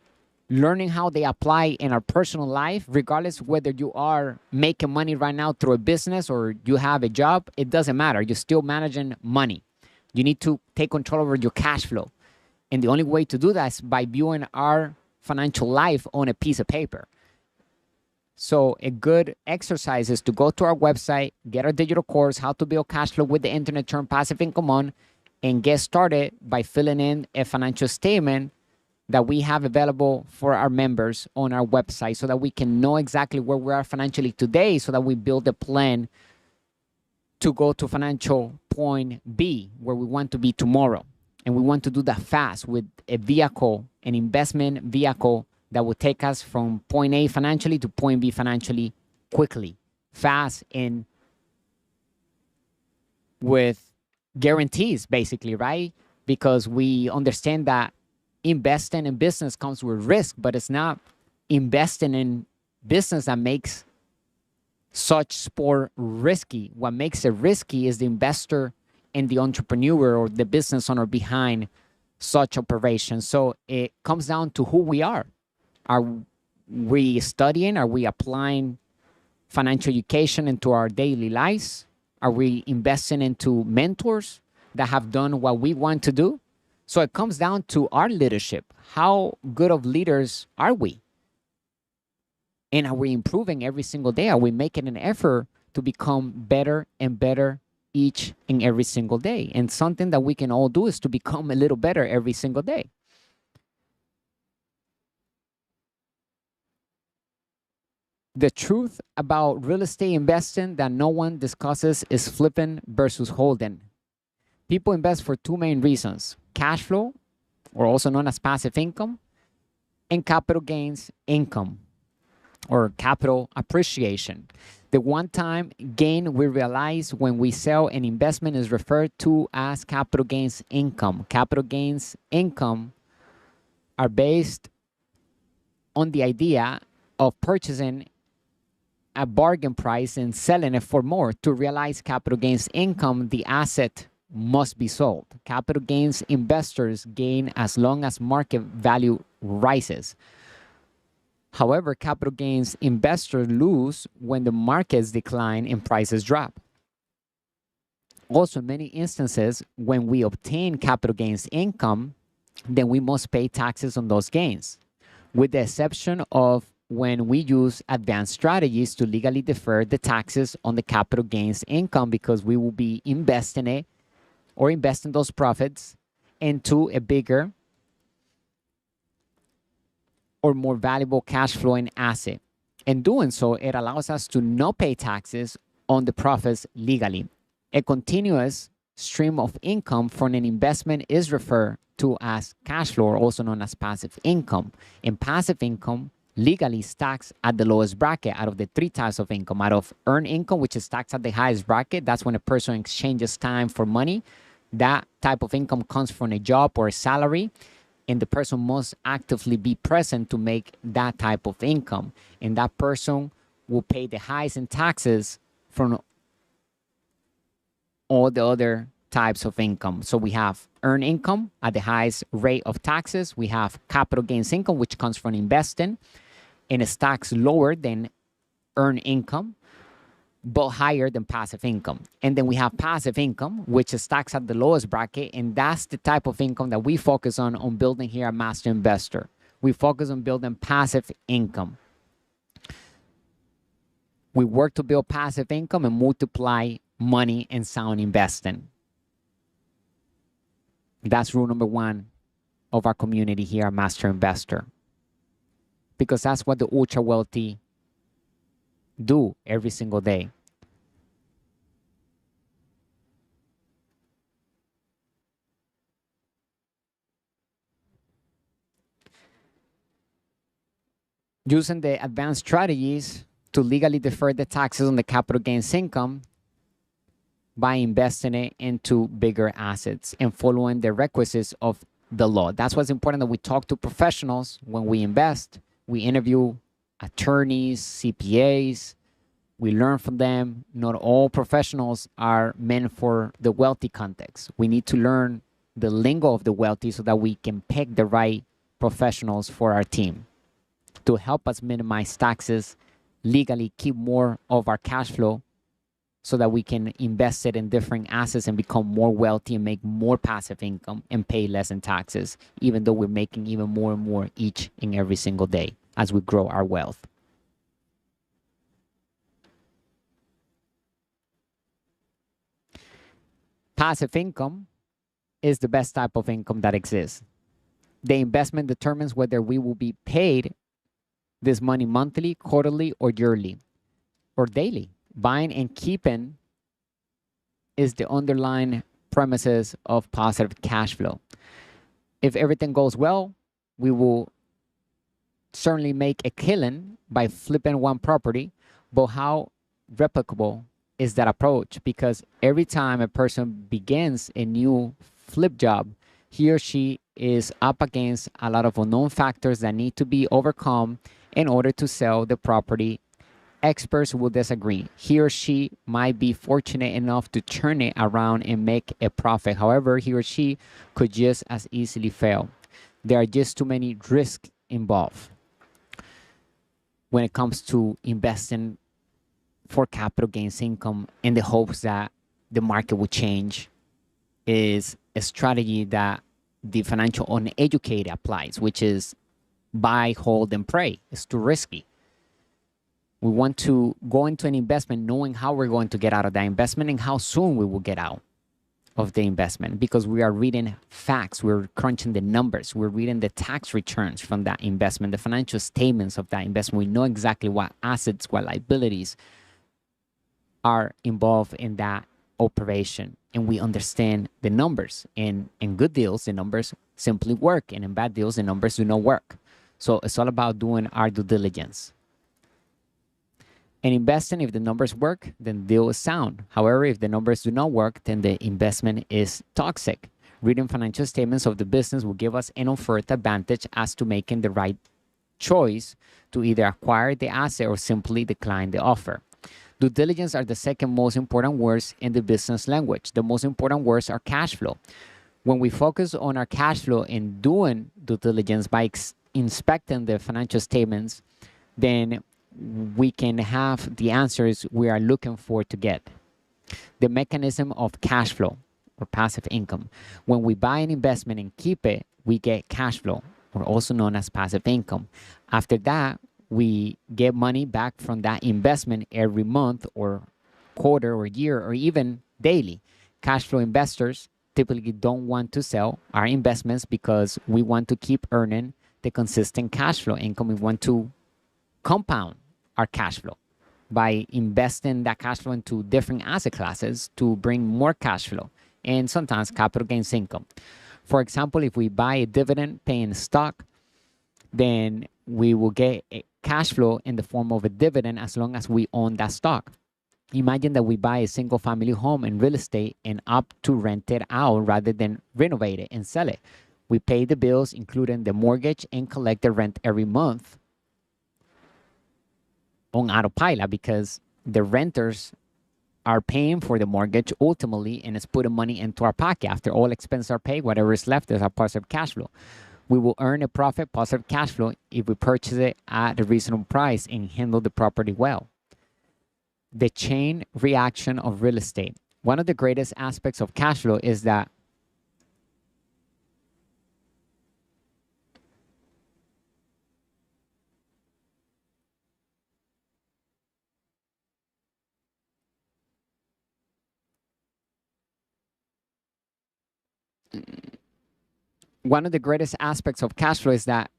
learning how they apply in our personal life, regardless whether you are making money right now through a business or you have a job, it doesn't matter. You're still managing money. You need to take control over your cash flow. And the only way to do that is by viewing our financial life on a piece of paper. So a good exercise is to go to our website, get our digital course, How to Build Cash Flow with the Internet, Turn Passive Income On, and get started by filling in a financial statement that we have available for our members on our website so that we can know exactly where we are financially today so that we build a plan to go to financial point B, where we want to be tomorrow. And we want to do that fast with a vehicle, an investment vehicle that will take us from point A financially to point B financially quickly, fast, and with guarantees, basically, right? Because we understand that investing in business comes with risk, but it's not investing in business that makes such sport risky. What makes it risky is the investor and the entrepreneur or the business owner behind such operations. So it comes down to who we are. Are we studying? Are we applying financial education into our daily lives? Are we investing into mentors that have done what we want to do? So it comes down to our leadership. How good of leaders are we? And are we improving every single day? Are we making an effort to become better and better each and every single day? And something that we can all do is to become a little better every single day. The truth about real estate investing that no one discusses is flipping versus holding. People invest for 2 main reasons: cash flow, or also known as passive income, and capital gains income, or capital appreciation. The one-time gain we realize when we sell an investment is referred to as capital gains income. Capital gains income are based on the idea of purchasing a bargain price and selling it for more. To realize capital gains income, the asset must be sold. Capital gains investors gain as long as market value rises. However, capital gains investors lose when the markets decline and prices drop. Also, in many instances, when we obtain capital gains income, then we must pay taxes on those gains, with the exception of when we use advanced strategies to legally defer the taxes on the capital gains income, because we will be investing it or investing those profits into a bigger or more valuable cash flowing asset. In doing so, it allows us to not pay taxes on the profits legally. A continuous stream of income from an investment is referred to as cash flow, or also known as passive income. And passive income legally stacks at the lowest bracket out of the 3 types of income. Out of earned income, which is taxed at the highest bracket, that's when a person exchanges time for money. That type of income comes from a job or a salary, and the person must actively be present to make that type of income. And that person will pay the highest in taxes from all the other types of income. So we have earned income at the highest rate of taxes. We have capital gains income, which comes from investing, and it stacks lower than earned income, but higher than passive income. And then we have passive income, which stacks at the lowest bracket, and that's the type of income that we focus on building here at Master Investor. We focus on building passive income. We work to build passive income and multiply money and sound investing. That's rule number 1 of our community here at Master Investor, because that's what the ultra wealthy do every single day. Using the advanced strategies to legally defer the taxes on the capital gains income by investing it into bigger assets and following the requisites of the law. That's what's important, that we talk to professionals when we invest. We interview attorneys, CPAs. We learn from them. Not all professionals are meant for the wealthy context. We need to learn the lingo of the wealthy so that we can pick the right professionals for our team to help us minimize taxes, legally keep more of our cash flow so that we can invest it in different assets and become more wealthy and make more passive income and pay less in taxes, even though we're making even more and more each and every single day as we grow our wealth. Passive income is the best type of income that exists. The investment determines whether we will be paid this money monthly, quarterly, or yearly, or daily. Buying and keeping is the underlying premises of positive cash flow. If everything goes well, we will certainly make a killing by flipping one property, but how replicable is that approach? Because every time a person begins a new flip job, he or she is up against a lot of unknown factors that need to be overcome in order to sell the property. Experts will disagree. He or she might be fortunate enough to turn it around and make a profit. However, he or she could just as easily fail. There are just too many risks involved when it comes to investing for capital gains income in the hopes that the market will change. Is a strategy that the financial uneducated applies, which is buy, hold, and pray. It's too risky. We want to go into an investment knowing how we're going to get out of that investment and how soon we will get out of the investment, because we are reading facts, we're crunching the numbers, we're reading the tax returns from that investment, the financial statements of that investment. We know exactly what assets, what liabilities are involved in that operation, and we understand the numbers. In good deals, the numbers simply work, and in bad deals, the numbers do not work. So it's all about doing our due diligence. And investing, if the numbers work, then the deal is sound. However, if the numbers do not work, then the investment is toxic. Reading financial statements of the business will give us an unfair advantage as to making the right choice to either acquire the asset or simply decline the offer. Due diligence are the second most important words in the business language. The most important words are cash flow. When we focus on our cash flow and doing due diligence by inspecting the financial statements, then we can have the answers we are looking for to get. The mechanism of cash flow or passive income. When we buy an investment and keep it, we get cash flow, or also known as passive income. After that, we get money back from that investment every month or quarter or year or even daily. Cash flow investors typically don't want to sell our investments because we want to keep earning the consistent cash flow income. We want to compound our cash flow by investing that cash flow into different asset classes to bring more cash flow and sometimes capital gains income. For example, if we buy a dividend paying stock, then we will get a cash flow in the form of a dividend as long as we own that stock. Imagine that we buy a single family home in real estate and opt to rent it out rather than renovate it and sell it. We pay the bills, including the mortgage, and collect the rent every month on autopilot because the renters are paying for the mortgage ultimately, and it's putting money into our pocket. After all expenses are paid, whatever is left is our positive cash flow. We will earn a profit, positive cash flow, if we purchase it at a reasonable price and handle the property well. The chain reaction of real estate. One of the greatest aspects of cash flow is that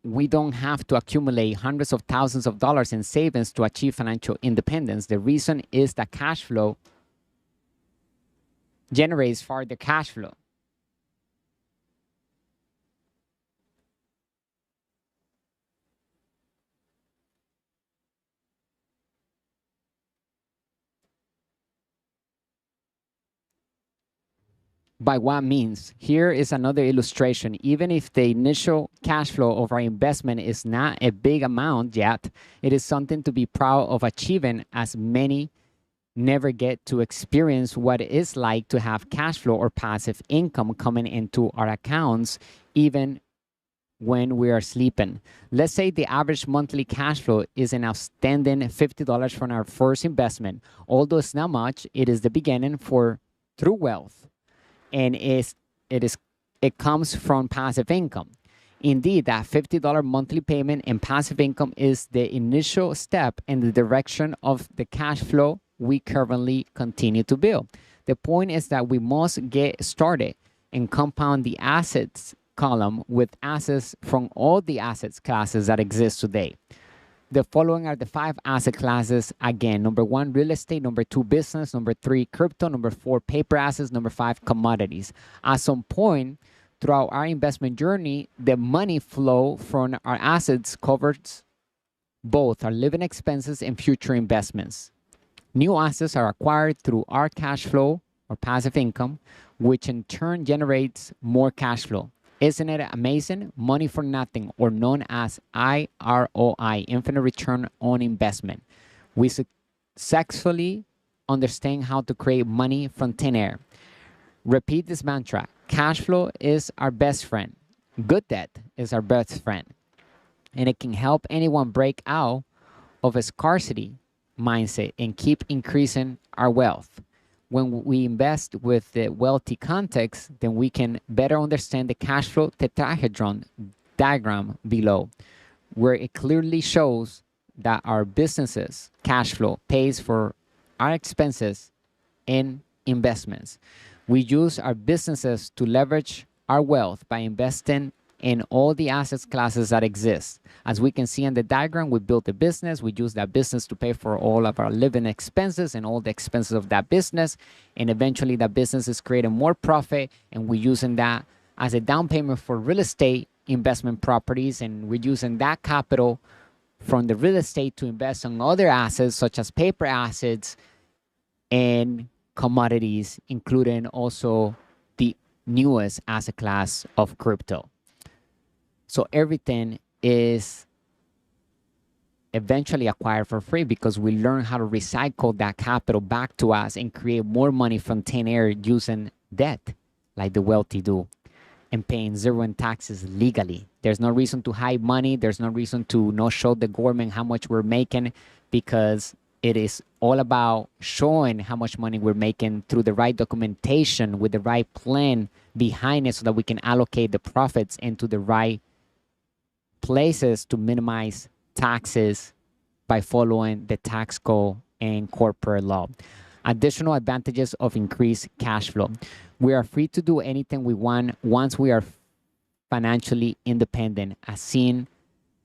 we don't have to accumulate hundreds of thousands of dollars in savings to achieve financial independence. The reason is that cash flow generates further cash flow. By what means? Here is another illustration. Even if the initial cash flow of our investment is not a big amount yet, it is something to be proud of achieving, as many never get to experience what it is like to have cash flow or passive income coming into our accounts, even when we are sleeping. Let's say the average monthly cash flow is an outstanding $50 from our first investment. Although it's not much, it is the beginning for true wealth, and it comes from passive income. Indeed, that $50 monthly payment in passive income is the initial step in the direction of the cash flow we currently continue to build. The point is that we must get started and compound the assets column with assets from all the assets classes that exist today. The following are the 5 asset classes. Again, number 1, real estate. Number 2, business. Number 3, crypto. Number 4, paper assets. Number 5, commodities. At some point throughout our investment journey, the money flow from our assets covers both our living expenses and future investments. New assets are acquired through our cash flow or passive income, which in turn generates more cash flow. Isn't it amazing? Money for nothing, or known as IROI, infinite return on investment. We successfully understand how to create money from thin air. Repeat this mantra. Cash flow is our best friend. Good debt is our best friend. And it can help anyone break out of a scarcity mindset and keep increasing our wealth. When we invest with the wealthy context, then we can better understand the cash flow tetrahedron diagram below, where it clearly shows that our business's cash flow pays for our expenses and investments. We use our businesses to leverage our wealth by investing in all the assets classes that exist. As we can see in the diagram, we built a business. We use that business to pay for all of our living expenses and all the expenses of that business. And eventually that business is creating more profit, and we're using that as a down payment for real estate investment properties. And we're using that capital from the real estate to invest on other assets such as paper assets and commodities, including also the newest asset class of crypto. So everything is eventually acquired for free because we learn how to recycle that capital back to us and create more money from thin air using debt like the wealthy do, and paying zero in taxes legally. There's no reason to hide money. There's no reason to not show the government how much we're making, because it is all about showing how much money we're making through the right documentation with the right plan behind it, so that we can allocate the profits into the right places to minimize taxes by following the tax code and corporate law. Additional advantages of increased cash flow. We are free to do anything we want once we are financially independent, as seen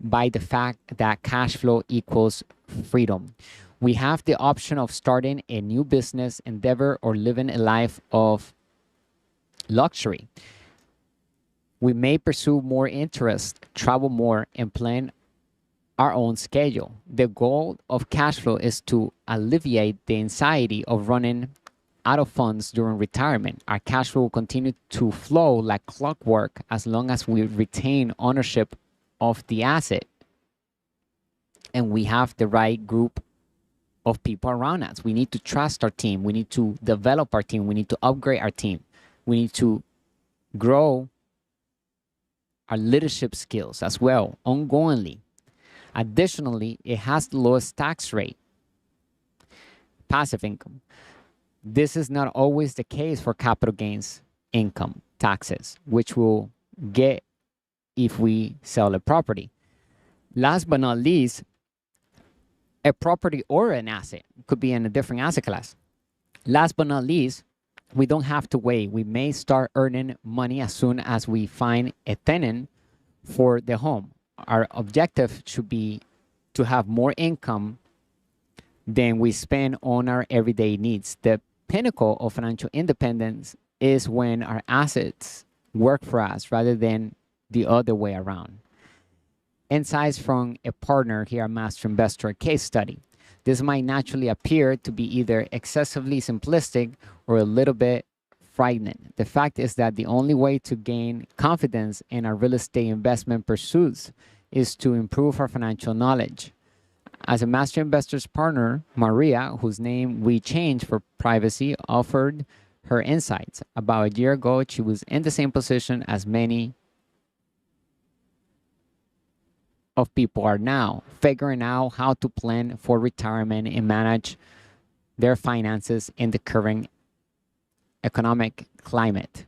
by the fact that cash flow equals freedom. We have the option of starting a new business endeavor or living a life of luxury. We may pursue more interest, travel more, and plan our own schedule. The goal of cash flow is to alleviate the anxiety of running out of funds during retirement. Our cash flow will continue to flow like clockwork as long as we retain ownership of the asset and we have the right group of people around us. We need to trust our team. We need to develop our team. We need to upgrade our team. We need to grow our leadership skills as well, ongoingly. Additionally, it has the lowest tax rate. Passive income. This is not always the case for capital gains income taxes, which we'll get if we sell a property. Last but not least, a property or an asset could be in a different asset class. Last but not least, we don't have to wait. We may start earning money as soon as we find a tenant for the home. Our objective should be to have more income than we spend on our everyday needs. The pinnacle of financial independence is when our assets work for us rather than the other way around. Insights from a partner here at Master Investor case study. This might naturally appear to be either excessively simplistic or a little bit frightening. The fact is that the only way to gain confidence in our real estate investment pursuits is to improve our financial knowledge. As a Master Investor's partner, Maria, whose name we changed for privacy, offered her insights. About a year ago, she was in the same position as many of people are now, figuring out how to plan for retirement and manage their finances in the current economic climate.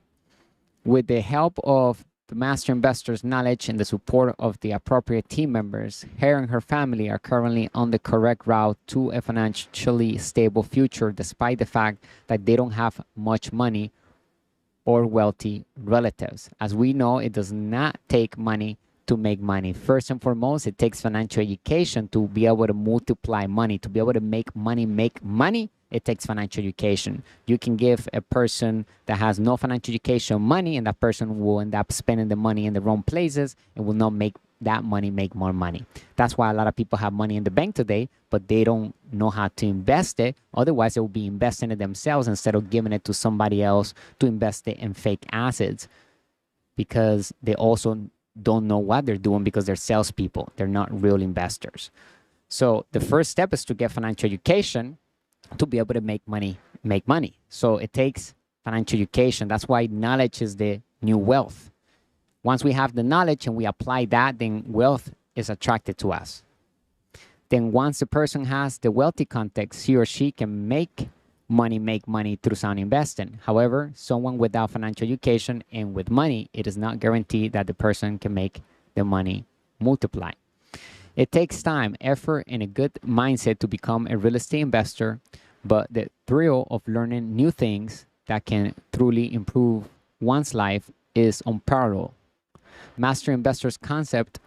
With the help of the Master Investor's knowledge and the support of the appropriate team members, her and her family are currently on the correct route to a financially stable future, despite the fact that they don't have much money or wealthy relatives. As we know, it does not take money to make money. First and foremost, it takes financial education to be able to multiply money, to be able to make money. It takes financial education. You can give a person that has no financial education money, and that person will end up spending the money in the wrong places and will not make that money make more money. That's why a lot of people have money in the bank today, but they don't know how to invest it. Otherwise, they will be investing it themselves instead of giving it to somebody else to invest it in fake assets, because they also don't know what they're doing because they're salespeople. They're not real investors. So the first step is to get financial education to be able to make money. So it takes financial education. That's why knowledge is the new wealth. Once we have the knowledge and we apply that, then wealth is attracted to us. Then once the person has the wealthy context, he or she can make money through sound investing. However, someone without financial education and with money, it is not guaranteed that the person can make the money multiply. It takes time, effort, and a good mindset to become a real estate investor, but the thrill of learning new things that can truly improve one's life is unparalleled. Master Investors' concepts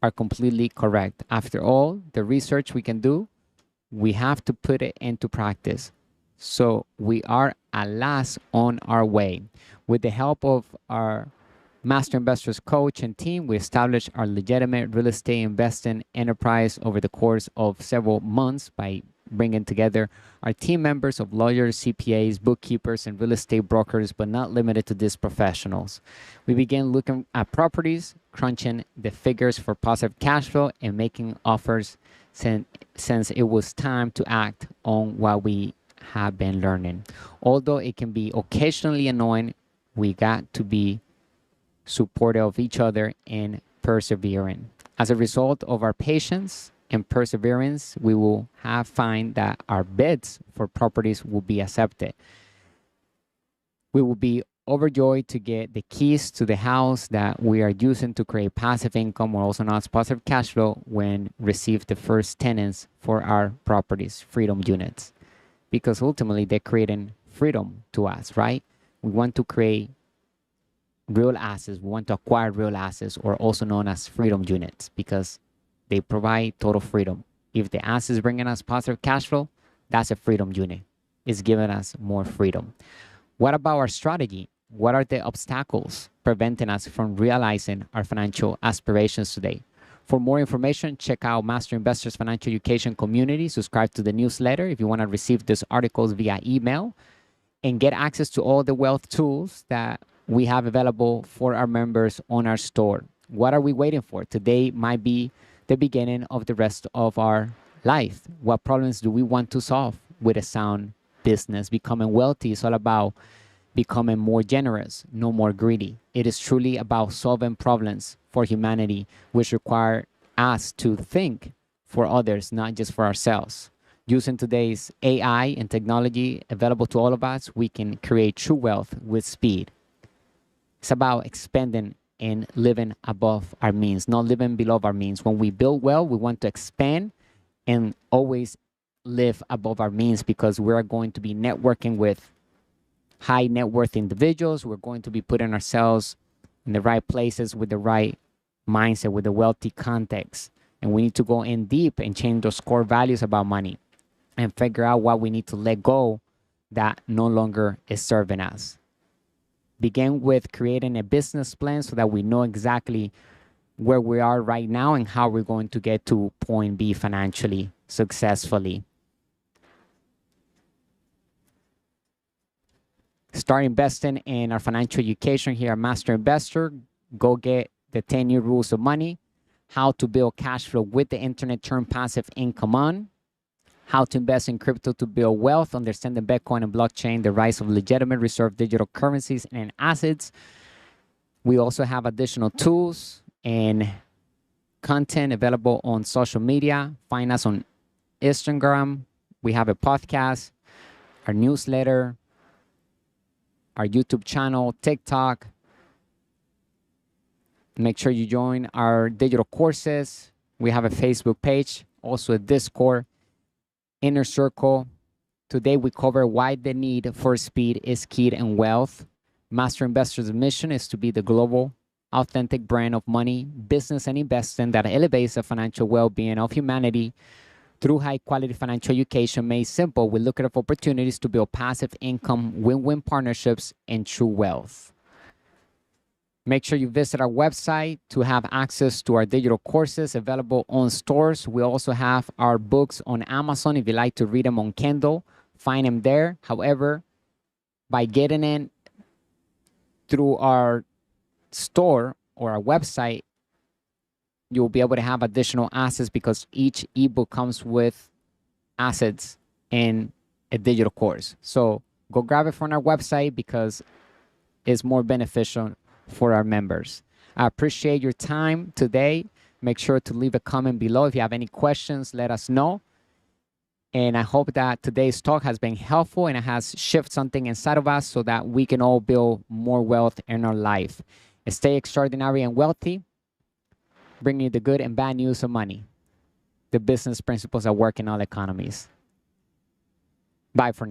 are completely correct. After all the research we can do, we have to put it into practice. So we are at last on our way. With the help of our Master Investors coach and team, we established our legitimate real estate investing enterprise over the course of several months by bringing together our team members of lawyers, CPAs, bookkeepers, and real estate brokers, but not limited to these professionals. We began looking at properties, crunching the figures for positive cash flow, and making offers since it was time to act on what we have been learning. Although it can be occasionally annoying, we got to be supportive of each other and persevering. As a result of our patience and perseverance, we will find that our bids for properties will be accepted. We will be overjoyed to get the keys to the house that we are using to create passive income, or also known as positive cash flow, when receive the first tenants for our properties, freedom units. Because ultimately they're creating freedom to us, right? We want to create real assets. We want to acquire real assets, or also known as freedom units, because they provide total freedom. If the asset is bringing us positive cash flow, that's a freedom unit. It's giving us more freedom. What about our strategy? What are the obstacles preventing us from realizing our financial aspirations today? For more information, check out Master Investors Financial Education Community. Subscribe to the newsletter if you want to receive these articles via email, and get access to all the wealth tools that we have available for our members on our store. What are we waiting for? Today might be the beginning of the rest of our life. What problems do we want to solve with a sound business? Becoming wealthy is all about becoming more generous, no more greedy. It is truly about solving problems for humanity, which require us to think for others, not just for ourselves. Using today's AI and technology available to all of us, we can create true wealth with speed. It's about expanding and living above our means, not living below our means. When we build well, we want to expand and always live above our means, because we're going to be networking with high net worth individuals. We're going to be putting ourselves in the right places with the right mindset, with the wealthy context. And we need to go in deep and change those core values about money and figure out what we need to let go that no longer is serving us. Begin with creating a business plan so that we know exactly where we are right now and how we're going to get to point B financially successfully. start investing in our financial education here at Master Investor. Go get the 10-year rules of money, how to build cash flow with the internet, turn passive income on, how to invest in crypto to build wealth, understanding Bitcoin and blockchain, the rise of legitimate reserve digital currencies and assets. We also have additional tools and content available on social media. Find us on Instagram. We have a podcast, our newsletter, our YouTube channel, TikTok. Make sure you join our digital courses. We have a Facebook page, also a Discord, Inner Circle. Today we cover why the need for speed is key in wealth. Master Investor's mission is to be the global, authentic brand of money, business, and investing that elevates the financial well-being of humanity through high-quality financial education made simple with lucrative opportunities to build passive income, win-win partnerships, and true wealth. Make sure you visit our website to have access to our digital courses available on stores. We also have our books on Amazon if you like to read them on Kindle. Find them there. However, by getting in through our store or our website, you'll be able to have additional assets because each ebook comes with assets in a digital course. So go grab it from our website because it's more beneficial for our members. I appreciate your time today. Make sure to leave a comment below. If you have any questions, let us know. And I hope that today's talk has been helpful and it has shifted something inside of us so that we can all build more wealth in our life. Stay extraordinary and wealthy. Bring you the good and bad news of money. The business principles that work in all economies. Bye for now.